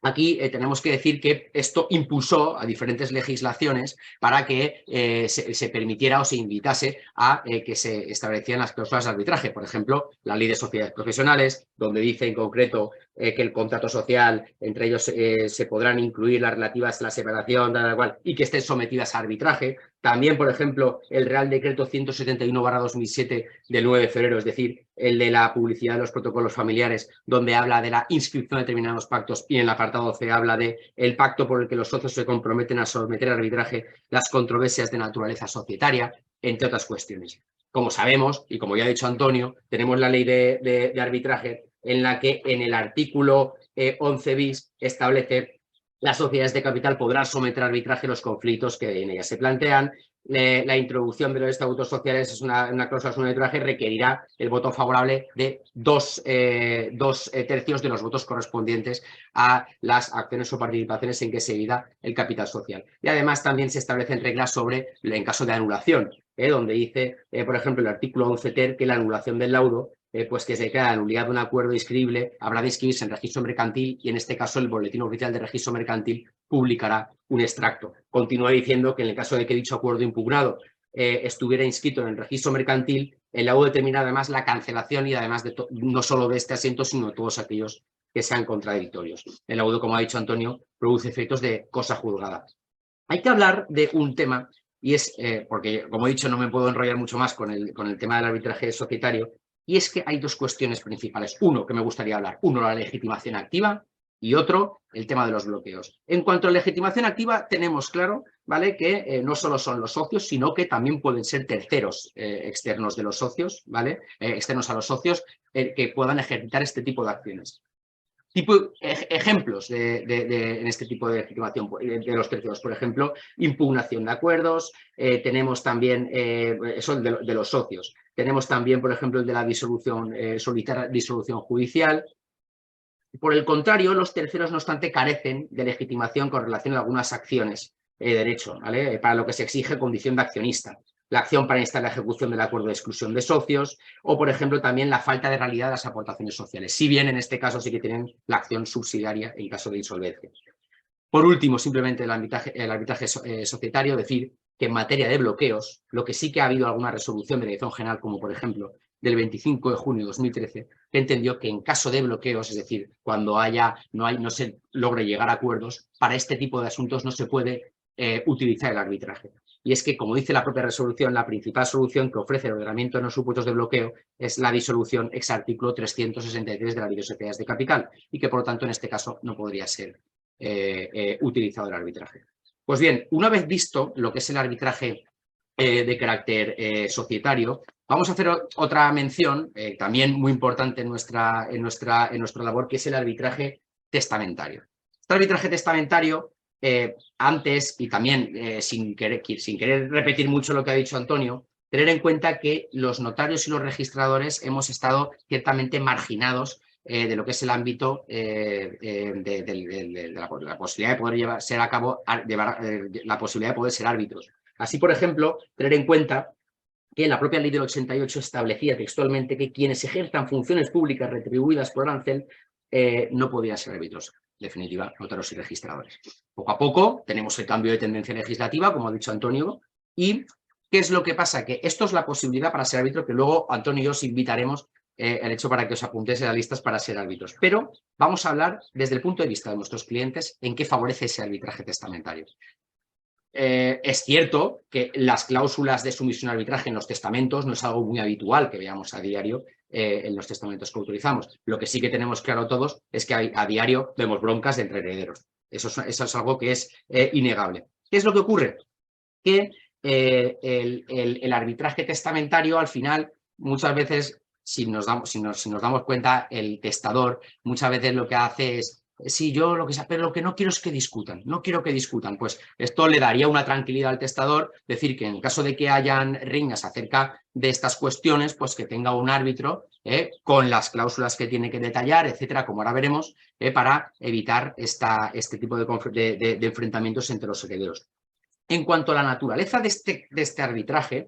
aquí tenemos que decir que esto impulsó a diferentes legislaciones para que se permitiera o se invitase a que se establecieran las cláusulas de arbitraje. Por ejemplo, la Ley de Sociedades Profesionales, donde dice en concreto que el contrato social, entre ellos se podrán incluir las relativas a la separación, y que estén sometidas a arbitraje. También, por ejemplo, el Real Decreto 171/2007 del 9 de febrero, es decir, el de la publicidad de los protocolos familiares, donde habla de la inscripción de determinados pactos, y en el apartado C habla de el pacto por el que los socios se comprometen a someter a arbitraje las controversias de naturaleza societaria, entre otras cuestiones. Como sabemos, y como ya ha dicho Antonio, tenemos la ley de arbitraje en la que en el artículo 11 bis establece las sociedades de capital podrán someter a arbitraje los conflictos que en ellas se plantean, la introducción de los estatutos sociales es una cláusula de arbitraje, requerirá el voto favorable de dos tercios de los votos correspondientes a las acciones o participaciones en que se divida el capital social. Y además también se establecen reglas sobre, en caso de anulación, donde dice, por ejemplo, el artículo 11 ter, que la anulación del laudo, pues que se declara nulidad de un acuerdo inscribible, habrá de inscribirse en registro mercantil y en este caso el Boletín Oficial de Registro Mercantil publicará un extracto. Continúa diciendo que en el caso de que dicho acuerdo impugnado estuviera inscrito en el registro mercantil, el laudo determina además la cancelación y además de no solo de este asiento, sino de todos aquellos que sean contradictorios. El laudo, como ha dicho Antonio, produce efectos de cosa juzgada. Hay que hablar de un tema, y es, porque como he dicho no me puedo enrollar mucho más con el tema del arbitraje societario, y es que hay dos cuestiones principales. Uno, que me gustaría hablar. Uno, la legitimación activa y otro, el tema de los bloqueos. En cuanto a legitimación activa, tenemos claro, ¿vale?, que no solo son los socios, sino que también pueden ser terceros externos de los socios, ¿vale?, externos a los socios, que puedan ejercitar este tipo de acciones. Ejemplos en este tipo de legitimación de los terceros, por ejemplo, impugnación de acuerdos, tenemos también eso de los socios, tenemos también, por ejemplo, el de la disolución, solicitar disolución judicial. Por el contrario, los terceros, no obstante, carecen de legitimación con relación a algunas acciones de derecho, ¿vale?, para lo que se exige condición de accionista. La acción para instar la ejecución del acuerdo de exclusión de socios o, por ejemplo, también la falta de realidad de las aportaciones sociales. Si bien en este caso sí que tienen la acción subsidiaria en caso de insolvencia. Por último, simplemente el arbitraje societario, decir que en materia de bloqueos, lo que sí que ha habido alguna resolución de dirección general, como por ejemplo del 25 de junio de 2013, que entendió que en caso de bloqueos, es decir, cuando no se logre llegar a acuerdos, para este tipo de asuntos no se puede utilizar el arbitraje. Y es que, como dice la propia resolución, la principal solución que ofrece el ordenamiento en los supuestos de bloqueo es la disolución ex artículo 363 de la Ley de Sociedades de Capital y que, por lo tanto, en este caso no podría ser utilizado el arbitraje. Pues bien, una vez visto lo que es el arbitraje de carácter societario, vamos a hacer otra mención, también muy importante en nuestra labor, que es el arbitraje testamentario. Este arbitraje testamentario, antes, y también sin querer repetir mucho lo que ha dicho Antonio, tener en cuenta que los notarios y los registradores hemos estado ciertamente marginados de lo que es el ámbito de la posibilidad de poder la posibilidad de poder ser árbitros. Así, por ejemplo, tener en cuenta que la propia ley del 88 establecía textualmente que quienes ejerzan funciones públicas retribuidas por arancel no podían ser árbitros. En definitiva, notarios y registradores. Poco a poco tenemos el cambio de tendencia legislativa, como ha dicho Antonio, y ¿qué es lo que pasa? Que esto es la posibilidad para ser árbitro, que luego Antonio y yo os invitaremos el hecho para que os apuntéis a las listas para ser árbitros. Pero vamos a hablar desde el punto de vista de nuestros clientes en qué favorece ese arbitraje testamentario. Es cierto que las cláusulas de sumisión a arbitraje en los testamentos no es algo muy habitual que veamos a diario en los testamentos que utilizamos. Lo que sí que tenemos claro todos es que a diario vemos broncas entre herederos. Eso es algo que es innegable. ¿Qué es lo que ocurre? Que el arbitraje testamentario, al final, muchas veces, si nos damos cuenta, el testador muchas veces lo que hace es: sí, yo lo que sea, pero lo que no quiero es que discutan, no quiero que discutan. Pues esto le daría una tranquilidad al testador, decir que en caso de que hayan riñas acerca de estas cuestiones, pues que tenga un árbitro con las cláusulas que tiene que detallar, etcétera, como ahora veremos, para evitar este tipo de enfrentamientos entre los herederos. En cuanto a la naturaleza de este arbitraje,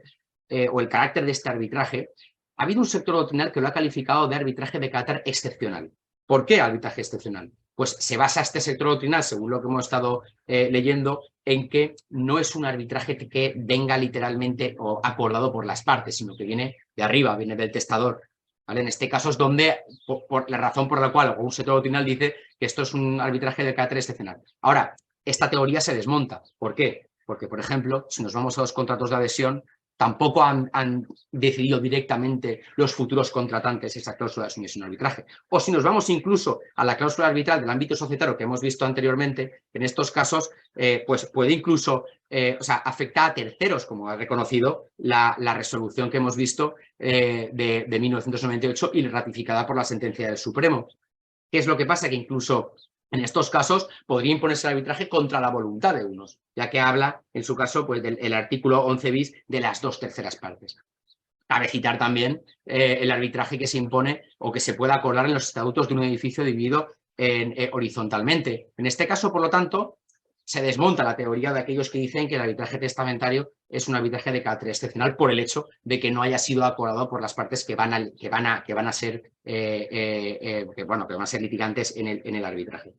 o el carácter de este arbitraje, ha habido un sector doctrinal que lo ha calificado de arbitraje de carácter excepcional. ¿Por qué arbitraje excepcional? Pues se basa este sector doctrinal, según lo que hemos estado leyendo, en que no es un arbitraje que venga literalmente o acordado por las partes, sino que viene de arriba, viene del testador. ¿Vale? En este caso es donde, por la razón por la cual un sector doctrinal dice que esto es un arbitraje de carácter excepcional. Ahora, esta teoría se desmonta. ¿Por qué? Porque, por ejemplo, si nos vamos a los contratos de adhesión, tampoco han decidido directamente los futuros contratantes esa cláusula de sumisión a arbitraje. O si nos vamos incluso a la cláusula arbitral del ámbito societario que hemos visto anteriormente, en estos casos pues puede incluso afectar a terceros, como ha reconocido la resolución que hemos visto de 1998 y ratificada por la sentencia del Supremo. ¿Qué es lo que pasa? Que incluso En estos casos podría imponerse el arbitraje contra la voluntad de unos, ya que habla, en su caso, pues, del artículo 11 bis de las 2/3 partes. Cabe citar también el arbitraje que se impone o que se puede acordar en los estatutos de un edificio dividido horizontalmente. En este caso, por lo tanto, se desmonta la teoría de aquellos que dicen que el arbitraje testamentario es un arbitraje de carácter excepcional por el hecho de que no haya sido acordado por las partes que van a ser litigantes en el arbitraje.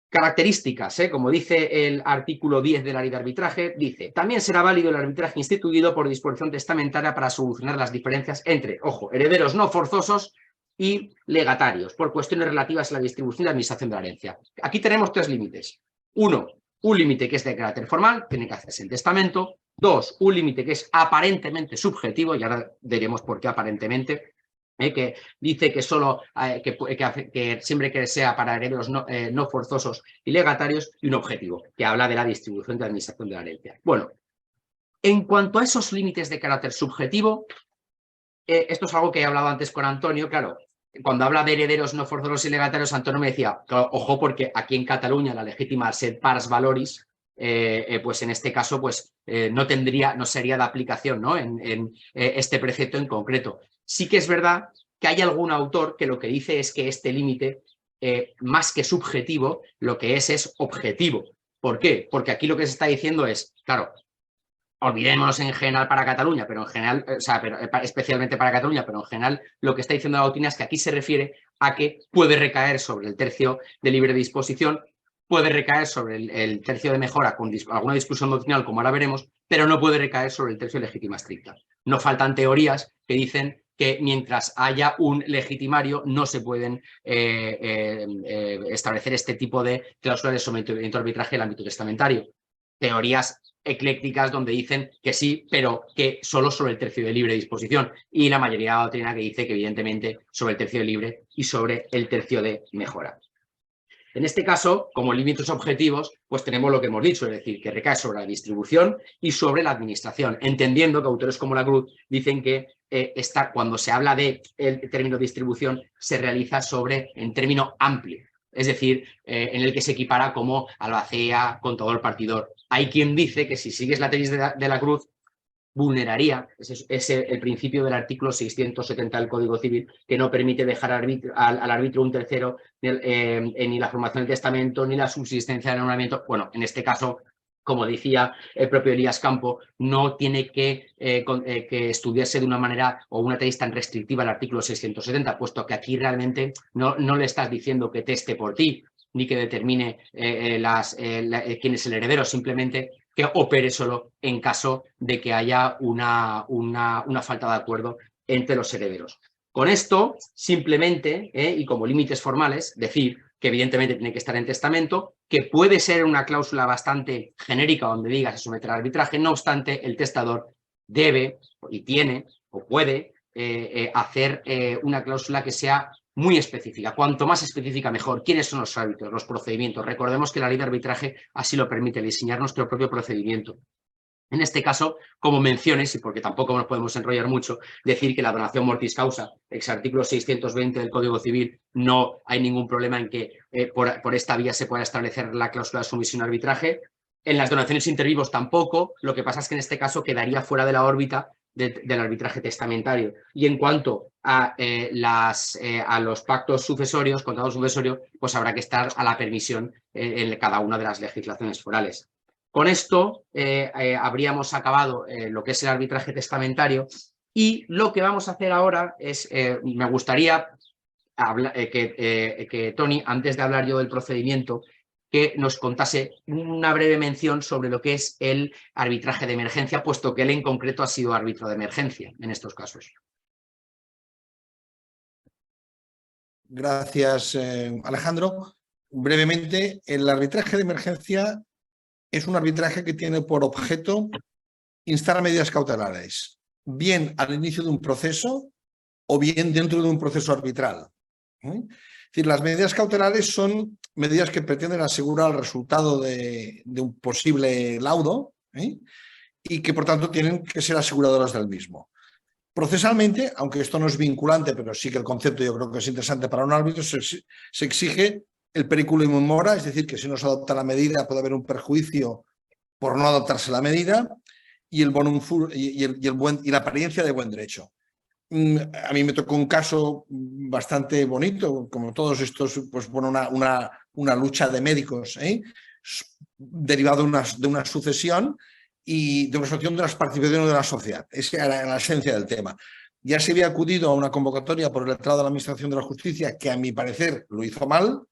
Características, como dice el artículo 10 de la ley de arbitraje, dice: también será válido el arbitraje instituido por disposición testamentaria para solucionar las diferencias entre, ojo, herederos no forzosos y legatarios, por cuestiones relativas a la distribución y administración de la herencia. Aquí tenemos 3 límites. 1, un límite que es de carácter formal, tiene que hacerse en testamento. 2, un límite que es aparentemente subjetivo, y ahora veremos por qué aparentemente, que dice que solo que siempre que sea para herederos no forzosos y legatarios, y un objetivo, que habla de la distribución y administración de la herencia. Bueno, en cuanto a esos límites de carácter subjetivo, esto es algo que he hablado antes con Antonio, claro. Cuando habla de herederos no forzosos y legatarios, Antonio me decía, ojo, porque aquí en Cataluña la legítima sed pars valoris, pues en este caso pues, no sería de aplicación, ¿no? en este precepto en concreto. Sí que es verdad que hay algún autor que lo que dice es que este límite, más que subjetivo, lo que es objetivo. ¿Por qué? Porque aquí lo que se está diciendo es, claro, olvidémonos en general para Cataluña, pero en general, especialmente para Cataluña, pero en general lo que está diciendo la doctrina es que aquí se refiere a que puede recaer sobre el tercio de libre disposición, puede recaer sobre el tercio de mejora con alguna discusión doctrinal, como ahora veremos, pero no puede recaer sobre el tercio de legítima estricta. No faltan teorías que dicen que mientras haya un legitimario no se pueden establecer este tipo de cláusulas de sometimiento a arbitraje en el ámbito testamentario. Teorías eclécticas donde dicen que sí, pero que solo sobre el tercio de libre disposición, y la mayoría de la doctrina que dice que evidentemente sobre el tercio de libre y sobre el tercio de mejora. En este caso, como límites objetivos, pues tenemos lo que hemos dicho, es decir, que recae sobre la distribución y sobre la administración, entendiendo que autores como Lacruz dicen que cuando se habla del término distribución se realiza en término amplio, es decir, en el que se equipara como albacea, contador, partidor. Hay quien dice que si sigues la tesis de Lacruz, vulneraría el principio del artículo 670 del Código Civil, que no permite dejar al árbitro un tercero ni la formación del testamento ni la subsistencia del ordenamiento. Bueno, en este caso, como decía el propio Elías Campo, no tiene que estudiarse de una manera o una tesis tan restrictiva el artículo 670, puesto que aquí realmente no le estás diciendo que teste por ti ni que determine quién es el heredero, simplemente que opere solo en caso de que haya una falta de acuerdo entre los herederos. Con esto, simplemente, y como límites formales, decir que evidentemente tiene que estar en testamento, que puede ser una cláusula bastante genérica donde diga se someterá al arbitraje, no obstante, el testador debe y tiene o puede hacer una cláusula que sea muy específica. Cuanto más específica, mejor. ¿Quiénes son los árbitros, los procedimientos? Recordemos que la ley de arbitraje así lo permite, diseñar nuestro propio procedimiento. En este caso, como menciones, y porque tampoco nos podemos enrollar mucho, decir que la donación mortis causa, ex artículo 620 del Código Civil, no hay ningún problema en que por esta vía se pueda establecer la cláusula de sumisión al arbitraje. En las donaciones intervivos tampoco, lo que pasa es que en este caso quedaría fuera de la órbita del arbitraje testamentario. Y en cuanto a los pactos sucesorios, contratos sucesorios, pues habrá que estar a la permisión en cada una de las legislaciones forales. Con esto habríamos acabado lo que es el arbitraje testamentario, y lo que vamos a hacer ahora es, me gustaría que Tony, antes de hablar yo del procedimiento, que nos contase una breve mención sobre lo que es el arbitraje de emergencia, puesto que él en concreto ha sido árbitro de emergencia en estos casos. Gracias, Alejandro. Brevemente, el arbitraje de emergencia es un arbitraje que tiene por objeto instar medidas cautelares, bien al inicio de un proceso o bien dentro de un proceso arbitral. Es decir, las medidas cautelares son medidas que pretenden asegurar el resultado de un posible laudo y que por tanto tienen que ser aseguradoras del mismo. Procesalmente, aunque esto no es vinculante, pero sí que el concepto yo creo que es interesante para un árbitro, se exige el periculum in mora, es decir, que si no se adopta la medida puede haber un perjuicio por no adoptarse la medida, y el bonum y la apariencia de buen derecho. A mí me tocó un caso bastante bonito, como todos estos, pues bueno, una lucha de médicos, derivado de una sucesión y de una sucesión de las participaciones de la sociedad. Esa era la esencia del tema. Ya se había acudido a una convocatoria por el letrado de la Administración de la Justicia, que a mi parecer lo hizo mal,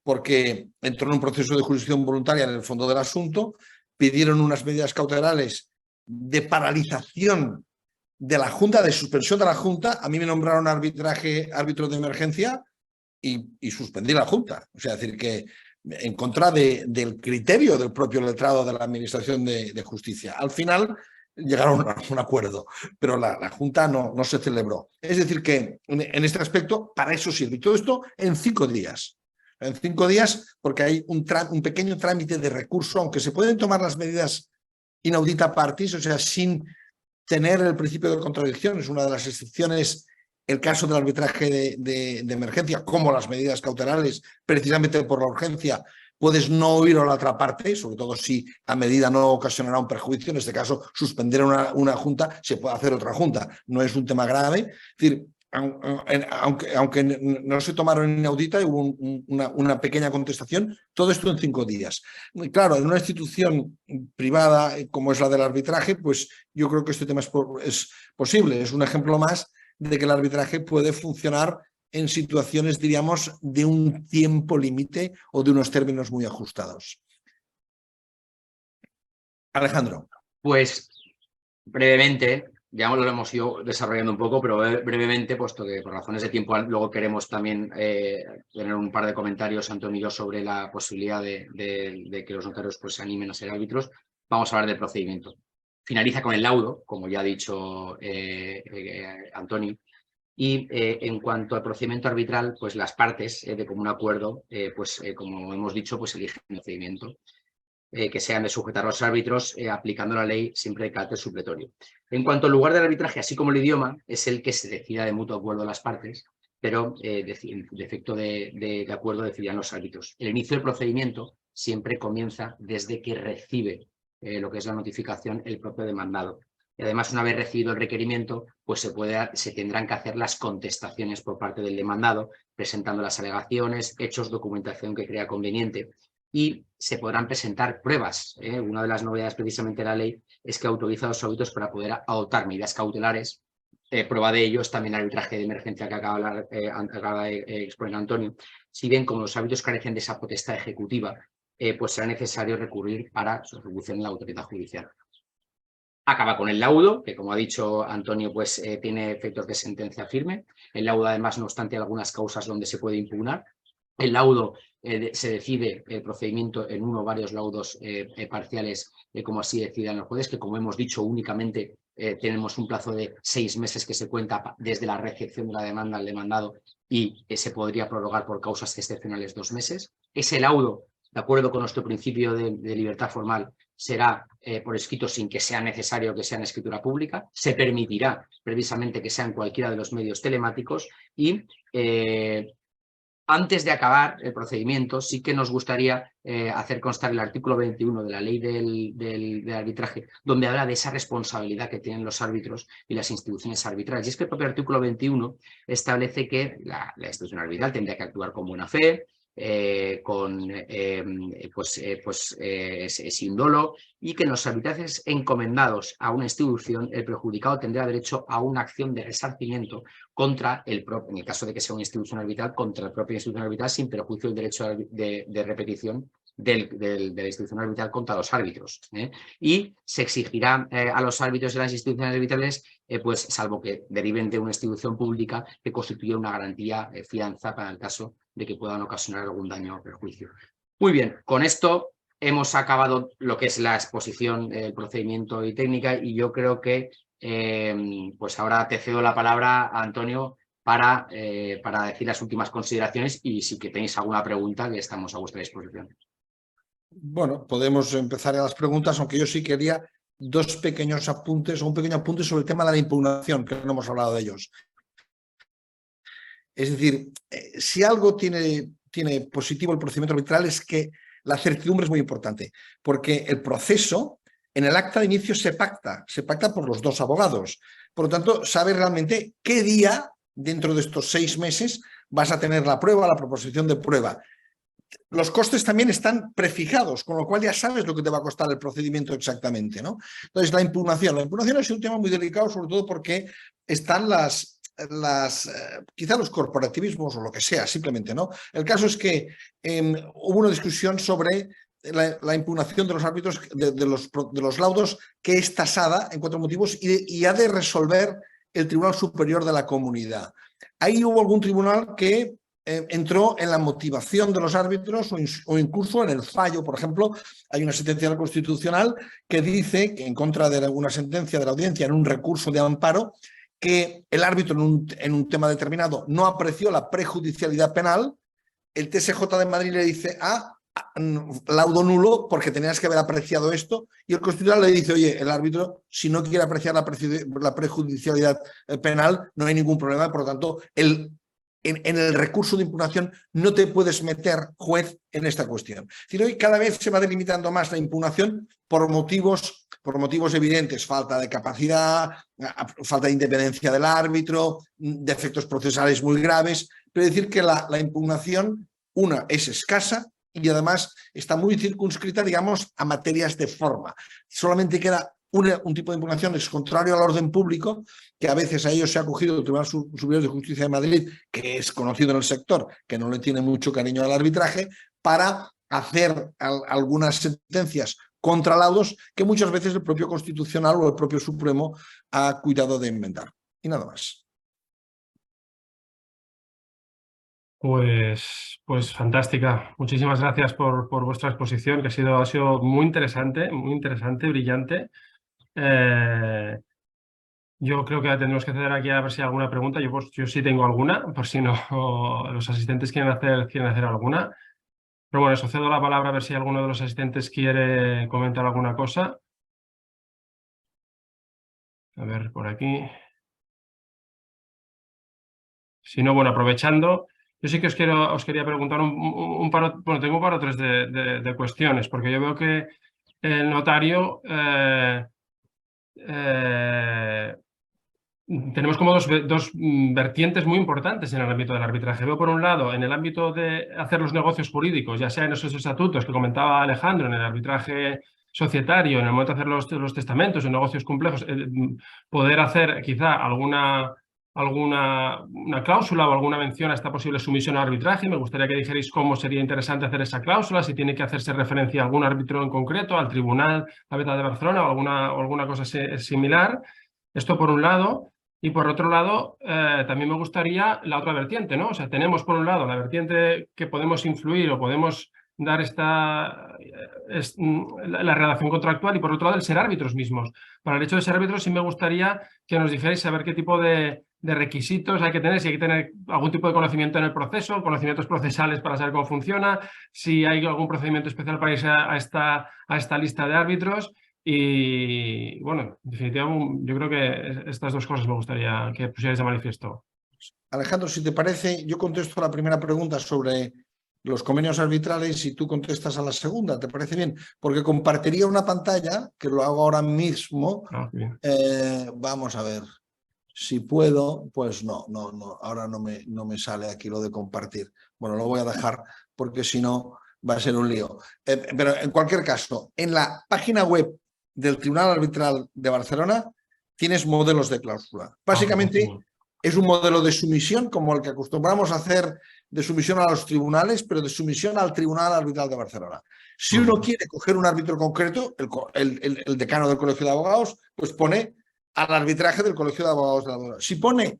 porque entró en un proceso de jurisdicción voluntaria en el fondo del asunto, pidieron unas medidas cautelares de paralización de la Junta, de suspensión de la Junta. A mí me nombraron árbitro de emergencia y suspendí la Junta. O sea, es decir, que en contra del criterio del propio letrado de la Administración de Justicia. Al final llegaron a un acuerdo, pero la Junta no se celebró. Es decir, que en este aspecto, para eso sirve. Y todo esto en 5 días. En 5 días, porque hay un pequeño trámite de recurso, aunque se pueden tomar las medidas inaudita partis, o sea, sin tener el principio de contradicción. Es una de las excepciones el caso del arbitraje de emergencia, como las medidas cautelares, precisamente por la urgencia, puedes no oír a la otra parte, sobre todo si la medida no ocasionará un perjuicio. En este caso, suspender una junta, se puede hacer otra junta, no es un tema grave. Es decir, aunque no se tomaron inaudita, hubo una pequeña contestación, todo esto en 5 días. Claro, en una institución privada como es la del arbitraje, pues yo creo que este tema es posible. Es un ejemplo más de que el arbitraje puede funcionar en situaciones, diríamos, de un tiempo límite o de unos términos muy ajustados. Alejandro. Pues brevemente, ya lo hemos ido desarrollando un poco, pero brevemente, puesto que por razones de tiempo luego queremos también tener un par de comentarios, Antonio y yo, sobre la posibilidad de que los notarios pues, se animen a ser árbitros. Vamos a hablar del procedimiento. Finaliza con el laudo, como ya ha dicho Antonio. Y en cuanto al procedimiento arbitral, pues las partes de común acuerdo, como hemos dicho, pues eligen el procedimiento que sean de sujetar los árbitros aplicando la ley siempre de carácter supletorio. En cuanto al lugar del arbitraje, así como el idioma, es el que se decida de mutuo acuerdo las partes, pero de efecto de acuerdo decidirán los árbitros. El inicio del procedimiento siempre comienza desde que recibe lo que es la notificación el propio demandado. Y además, una vez recibido el requerimiento, pues se tendrán que hacer las contestaciones por parte del demandado, presentando las alegaciones, hechos, documentación que crea conveniente, y se podrán presentar pruebas. Una de las novedades precisamente de la ley es que autoriza a los árbitros para poder adoptar medidas cautelares. Prueba de ello es también el arbitraje de emergencia que acaba de exponer Antonio. Si bien como los árbitros carecen de esa potestad ejecutiva, pues será necesario recurrir para su ejecución en la autoridad judicial. Acaba con el laudo, que como ha dicho Antonio, pues tiene efectos de sentencia firme. El laudo, además, no obstante, hay algunas causas donde se puede impugnar. El laudo se decide el procedimiento en uno o varios laudos parciales, como así decidan los jueces, que como hemos dicho, únicamente tenemos un plazo de 6 meses que se cuenta desde la recepción de la demanda al demandado y se podría prorrogar por causas excepcionales 2 meses. Ese laudo, de acuerdo con nuestro principio de libertad formal, será por escrito sin que sea necesario que sea en escritura pública. Se permitirá precisamente que sea en cualquiera de los medios telemáticos y antes de acabar el procedimiento, sí que nos gustaría hacer constar el artículo 21 de la ley del arbitraje, donde habla de esa responsabilidad que tienen los árbitros y las instituciones arbitrales. Y es que el propio artículo 21 establece que la institución arbitral tendría que actuar con buena fe, sin dolo, y que en los arbitrajes encomendados a una institución el perjudicado tendrá derecho a una acción de resarcimiento contra el propio, en el caso de que sea una institución arbitral, contra el propio institución arbitral sin perjuicio del derecho de repetición de la institución arbitral contra los árbitros. Y se exigirá a los árbitros de las instituciones arbitrales, pues salvo que deriven de una institución pública, que constituya una garantía fianza para el caso de que puedan ocasionar algún daño o perjuicio. Muy bien, con esto hemos acabado lo que es la exposición del procedimiento y técnica, y yo creo que pues ahora te cedo la palabra a Antonio para decir las últimas consideraciones, y si que tenéis alguna pregunta, que estamos a vuestra disposición. Bueno, podemos empezar a las preguntas, aunque yo sí quería 2 pequeños apuntes o un pequeño apunte sobre el tema de la impugnación, que no hemos hablado de ellos. Es decir, si algo tiene tiene positivo el procedimiento arbitral es que la certidumbre es muy importante, porque el proceso en el acta de inicio se pacta por los dos abogados. Por lo tanto, sabes realmente qué día dentro de estos 6 meses vas a tener la prueba, la proposición de prueba. Los costes también están prefijados, con lo cual ya sabes lo que te va a costar el procedimiento exactamente, ¿no? Entonces, la impugnación es un tema muy delicado, sobre todo porque están quizá los corporativismos o lo que sea, simplemente, ¿no? El caso es que hubo una discusión sobre la impugnación de los árbitros, de los laudos, que es tasada en 4 motivos y ha de resolver el Tribunal Superior de la Comunidad. Ahí hubo algún tribunal que entró en la motivación de los árbitros o incluso en el fallo. Por ejemplo, hay una sentencia del Constitucional que dice que en contra de una sentencia de la audiencia en un recurso de amparo, que el árbitro en un tema determinado no apreció la prejudicialidad penal, el TSJ de Madrid le dice laudo nulo porque tenías que haber apreciado esto, y el Constitucional le dice, oye, el árbitro, si no quiere apreciar la prejudicialidad penal, no hay ningún problema, por lo tanto, en el recurso de impugnación no te puedes meter, juez, en esta cuestión. Es decir, hoy cada vez se va delimitando más la impugnación por motivos evidentes: falta de capacidad, falta de independencia del árbitro, defectos procesales muy graves, pero decir que la impugnación, es escasa y además está muy circunscrita, digamos, a materias de forma. Solamente queda un tipo de impugnación que es contrario al orden público, que a veces a ellos se ha acogido el Tribunal Superior de Justicia de Madrid, que es conocido en el sector, que no le tiene mucho cariño al arbitraje, para hacer algunas sentencias contra laudos que muchas veces el propio Constitucional o el propio Supremo ha cuidado de inventar. Y nada más. Pues fantástica. Muchísimas gracias por vuestra exposición, que ha sido muy interesante, brillante. Yo creo que tendremos que ceder aquí a ver si hay alguna pregunta. Yo sí tengo alguna, por si no los asistentes quieren hacer alguna. Pero bueno, eso, cedo la palabra a ver si alguno de los asistentes quiere comentar alguna cosa. A ver, por aquí. Si no, bueno, aprovechando, yo sí que os quería preguntar tengo un par o tres de cuestiones, porque yo veo que el notario tenemos como dos vertientes muy importantes en el ámbito del arbitraje. Veo, por un lado, en el ámbito de hacer los negocios jurídicos, ya sea en esos estatutos que comentaba Alejandro, en el arbitraje societario, en el momento de hacer los testamentos, en negocios complejos, poder hacer quizá alguna cláusula o alguna mención a esta posible sumisión al arbitraje. Me gustaría que dijerais cómo sería interesante hacer esa cláusula, si tiene que hacerse referencia a algún árbitro en concreto, al Tribunal Arbitral de Barcelona o alguna cosa similar. Esto por un lado. Y por otro lado, también me gustaría la otra vertiente, ¿no? O sea, tenemos por un lado la vertiente que podemos influir o podemos dar la relación contractual, y por otro lado el ser árbitros mismos. Para el hecho de ser árbitros sí me gustaría que nos dijerais saber qué tipo de requisitos hay que tener, si hay que tener algún tipo de conocimiento en el proceso, conocimientos procesales para saber cómo funciona, si hay algún procedimiento especial para irse a esta lista de árbitros. Y bueno, en definitiva, yo creo que estas dos cosas me gustaría que pusierais de manifiesto. Alejandro, si te parece, yo contesto a la primera pregunta sobre los convenios arbitrales y tú contestas a la segunda, ¿te parece bien? Porque compartiría una pantalla, que lo hago ahora mismo. Vamos a ver si puedo. Pues no, ahora no me sale aquí lo de compartir. Bueno, lo voy a dejar porque si no va a ser un lío. Pero en cualquier caso, en la página web del Tribunal Arbitral de Barcelona tienes modelos de cláusula. Básicamente es un modelo de sumisión como el que acostumbramos a hacer, de sumisión a los tribunales, pero de sumisión al Tribunal Arbitral de Barcelona. Si uno quiere coger un árbitro concreto, el decano del Colegio de Abogados, pues pone al arbitraje del Colegio de Abogados de la Barcelona. Si pone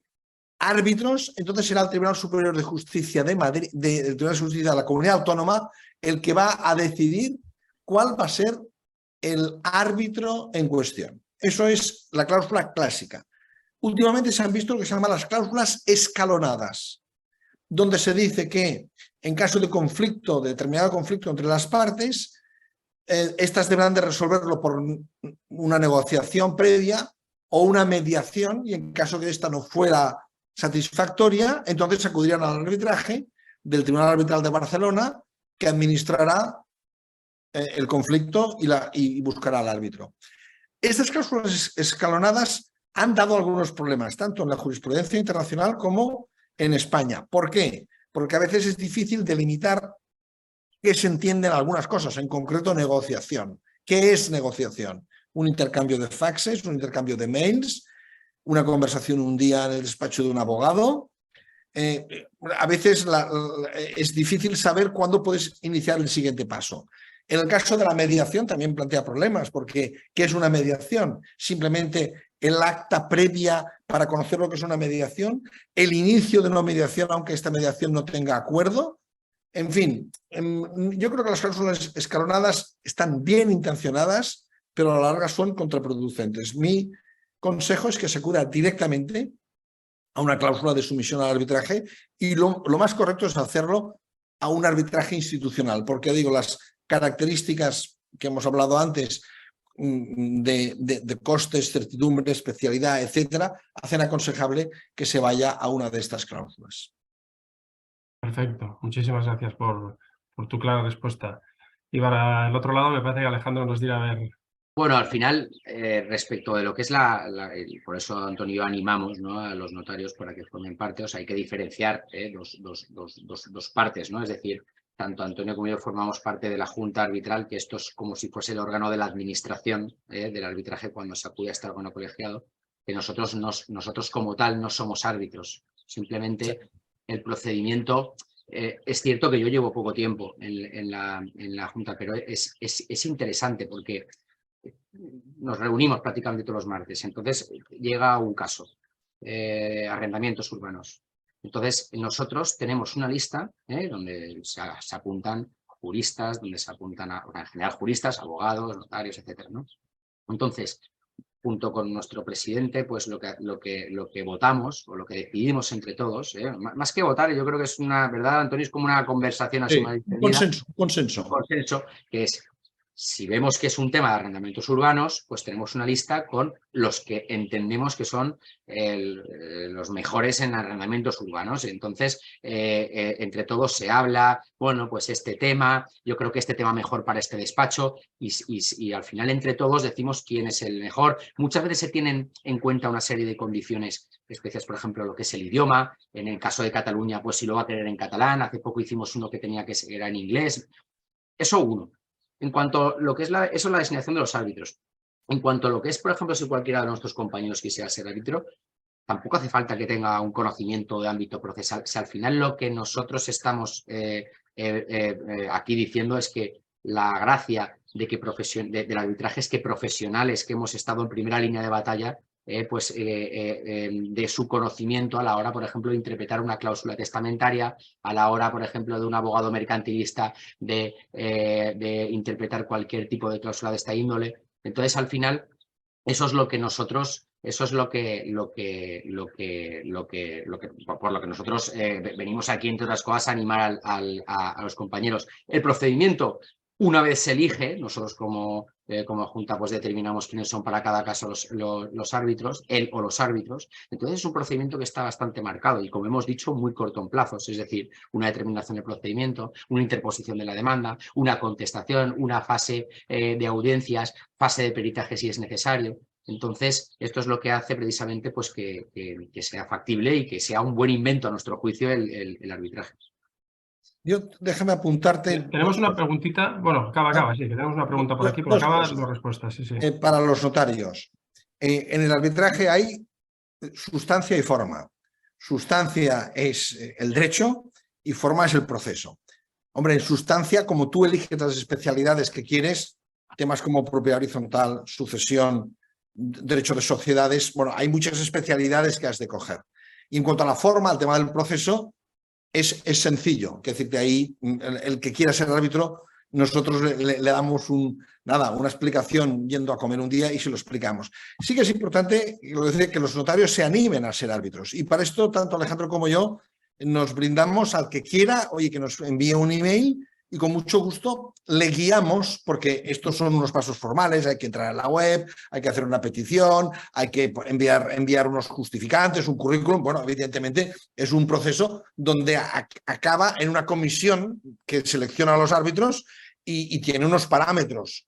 árbitros, entonces será el Tribunal Superior de Justicia de Madrid, del Tribunal de Justicia de la Comunidad Autónoma, el que va a decidir cuál va a ser el árbitro en cuestión. Eso es la cláusula clásica. Últimamente se han visto lo que se llaman las cláusulas escalonadas, donde se dice que en caso de conflicto, de determinado conflicto entre las partes, estas deberán de resolverlo por una negociación previa o una mediación, y en caso que esta no fuera satisfactoria, entonces acudirían al arbitraje del Tribunal Arbitral de Barcelona que administrará el conflicto y buscará al árbitro. Estas cláusulas escalonadas han dado algunos problemas, tanto en la jurisprudencia internacional como en España. ¿Por qué? Porque a veces es difícil delimitar qué se entiende en algunas cosas, en concreto negociación. ¿Qué es negociación? Un intercambio de faxes, un intercambio de mails, una conversación un día en el despacho de un abogado. A veces es difícil saber cuándo puedes iniciar el siguiente paso. En el caso de la mediación también plantea problemas, porque ¿qué es una mediación? Simplemente el acta previa para conocer lo que es una mediación, el inicio de una mediación, aunque esta mediación no tenga acuerdo. En fin, yo creo que las cláusulas escalonadas están bien intencionadas, pero a la larga son contraproducentes. Mi consejo es que se acuda directamente a una cláusula de sumisión al arbitraje y lo más correcto es hacerlo a un arbitraje institucional, porque digo, las características que hemos hablado antes de costes, certidumbre, especialidad, etcétera, hacen aconsejable que se vaya a una de estas cláusulas. Perfecto, muchísimas gracias por tu clara respuesta. Y para el otro lado me parece que Alejandro nos dirá a ver. Bueno, al final, respecto de lo que es por eso, Antonio y yo animamos, ¿no?, a los notarios para que formen parte. O sea, hay que diferenciar dos partes, ¿no? Es decir, tanto Antonio como yo formamos parte de la Junta Arbitral, que esto es como si fuese el órgano de la administración del arbitraje cuando se acude a este órgano colegiado, que nosotros como tal no somos árbitros. Simplemente el procedimiento... es cierto que yo llevo poco tiempo en la Junta, pero es interesante porque nos reunimos prácticamente todos los martes. Entonces llega un caso, arrendamientos urbanos. Entonces nosotros tenemos una lista donde se apuntan juristas, donde se apuntan en general juristas, abogados, notarios, etcétera, ¿no? Entonces, junto con nuestro presidente, pues lo que votamos o lo que decidimos entre todos, más que votar, yo creo que es una verdad, Antonio, es como una conversación así más distendida. Consenso, que es, si vemos que es un tema de arrendamientos urbanos, pues tenemos una lista con los que entendemos que son los mejores en arrendamientos urbanos. Entonces, entre todos se habla, bueno, pues este tema, yo creo que este tema mejor para este despacho y al final entre todos decimos quién es el mejor. Muchas veces se tienen en cuenta una serie de condiciones especiales, por ejemplo, lo que es el idioma. En el caso de Cataluña, pues si lo va a querer en catalán. Hace poco hicimos uno que tenía que ser era en inglés. Eso uno. En cuanto a lo que es eso es la designación de los árbitros. En cuanto a lo que es, por ejemplo, si cualquiera de nuestros compañeros quisiera ser árbitro, tampoco hace falta que tenga un conocimiento de ámbito procesal. O sea, al final lo que nosotros estamos aquí diciendo es que la gracia del arbitraje es que profesionales que hemos estado en primera línea de batalla de su conocimiento a la hora, por ejemplo, de interpretar una cláusula testamentaria, a la hora, por ejemplo, de un abogado mercantilista de interpretar cualquier tipo de cláusula de esta índole. Entonces, al final, eso es lo que nosotros, por lo que nosotros venimos aquí, entre otras cosas, a animar a los compañeros. El procedimiento, una vez se elige, nosotros como Junta pues determinamos quiénes son para cada caso los árbitros, él o los árbitros. Entonces es un procedimiento que está bastante marcado y, como hemos dicho, muy corto en plazos, es decir, una determinación del procedimiento, una interposición de la demanda, una contestación, una fase de audiencias, fase de peritaje si es necesario. Entonces, esto es lo que hace precisamente pues que sea factible y que sea un buen invento a nuestro juicio el arbitraje. Déjame apuntarte. Tenemos una preguntita. Bueno, acaba, sí, que tenemos una pregunta por aquí, pero acaba la respuesta. Sí. Para los notarios. En el arbitraje hay sustancia y forma. Sustancia es el derecho y forma es el proceso. Hombre, en sustancia, como tú eliges las especialidades que quieres, temas como propiedad horizontal, sucesión, derecho de sociedades, bueno, hay muchas especialidades que has de coger. Y en cuanto a la forma, el tema del proceso, es sencillo, es decir, de ahí el que quiera ser árbitro, nosotros le damos una explicación yendo a comer un día y se lo explicamos. Sí que es importante que los notarios se animen a ser árbitros y para esto tanto Alejandro como yo nos brindamos al que quiera, oye, que nos envíe un email y con mucho gusto le guiamos, porque estos son unos pasos formales, hay que entrar a la web, hay que hacer una petición, hay que enviar unos justificantes, un currículum. Bueno, evidentemente es un proceso donde acaba en una comisión que selecciona a los árbitros y tiene unos parámetros.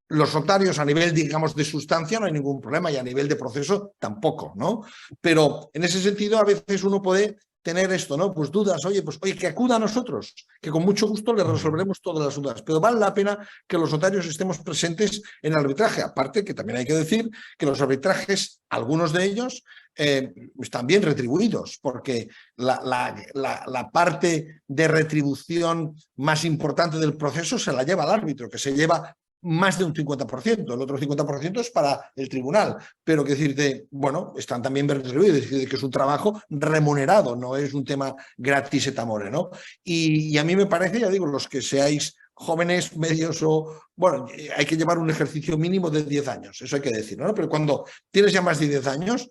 Los notarios a nivel, digamos, de sustancia no hay ningún problema y a nivel de proceso tampoco, ¿no? Pero en ese sentido a veces uno puede tener esto, ¿no? Pues dudas, oye, que acuda a nosotros, que con mucho gusto le resolveremos todas las dudas, pero vale la pena que los notarios estemos presentes en el arbitraje. Aparte que también hay que decir que los arbitrajes, algunos de ellos, están bien retribuidos, porque la parte de retribución más importante del proceso se la lleva el árbitro, que se lleva más de un 50%, el otro 50% es para el tribunal, pero que decirte, bueno, están también bien retribuidos, es decir, que es un trabajo remunerado, no es un tema gratis et amore, ¿no? Y a mí me parece, ya digo, los que seáis jóvenes, medios o... Bueno, hay que llevar un ejercicio mínimo de 10 años, eso hay que decir, ¿no? Pero cuando tienes ya más de 10 años,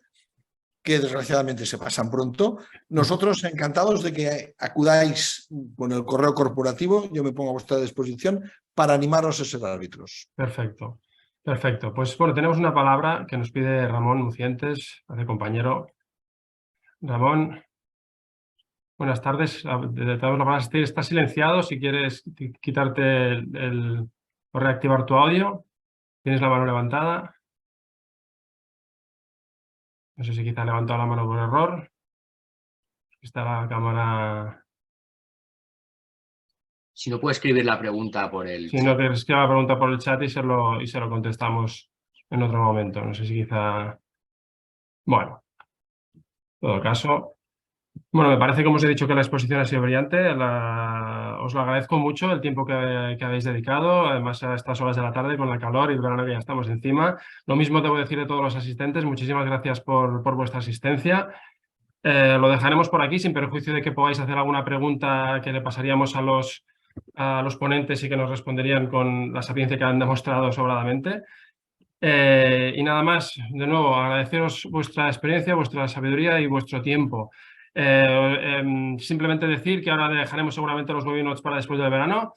que desgraciadamente se pasan pronto, nosotros encantados de que acudáis con el correo corporativo, yo me pongo a vuestra disposición para animaros a ser árbitros. Perfecto, perfecto. Pues bueno, tenemos una palabra que nos pide Ramón Mucientes, hace compañero. Ramón, buenas tardes. Te damos la palabra. Estás silenciado. Si quieres quitarte o reactivar tu audio, tienes la mano levantada. No sé si quizá ha levantado la mano por error. Está la cámara... Si no puede escribir la pregunta por el Si no, te escriba la pregunta por el chat y se lo contestamos en otro momento. No sé si quizá... Bueno, en todo caso... Bueno, me parece, como os he dicho, que la exposición ha sido brillante. Os lo agradezco mucho el tiempo que habéis dedicado, además a estas horas de la tarde con la calor y el verano que ya estamos encima. Lo mismo debo decir de todos los asistentes. Muchísimas gracias por vuestra asistencia. Lo dejaremos por aquí sin perjuicio de que podáis hacer alguna pregunta que le pasaríamos a los ponentes y que nos responderían con la sapiencia que han demostrado sobradamente. Y nada más, de nuevo, agradeceros vuestra experiencia, vuestra sabiduría y vuestro tiempo. Simplemente decir que ahora dejaremos seguramente los webinars para después del verano.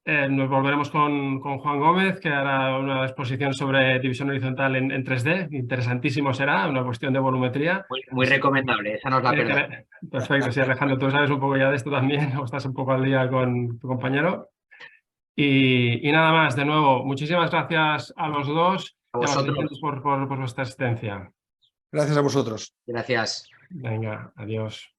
Nos volveremos con Juan Gómez, que hará una exposición sobre división horizontal en 3D. Interesantísimo será, una cuestión de volumetría. Muy recomendable, esa nos la perdemos. Perfecto, sí, Alejandro, tú sabes un poco ya de esto también, o estás un poco al día con tu compañero. Y nada más, de nuevo, muchísimas gracias a los dos A y a los vosotros. asistentes por vuestra asistencia. Gracias a vosotros. Gracias. Venga, adiós.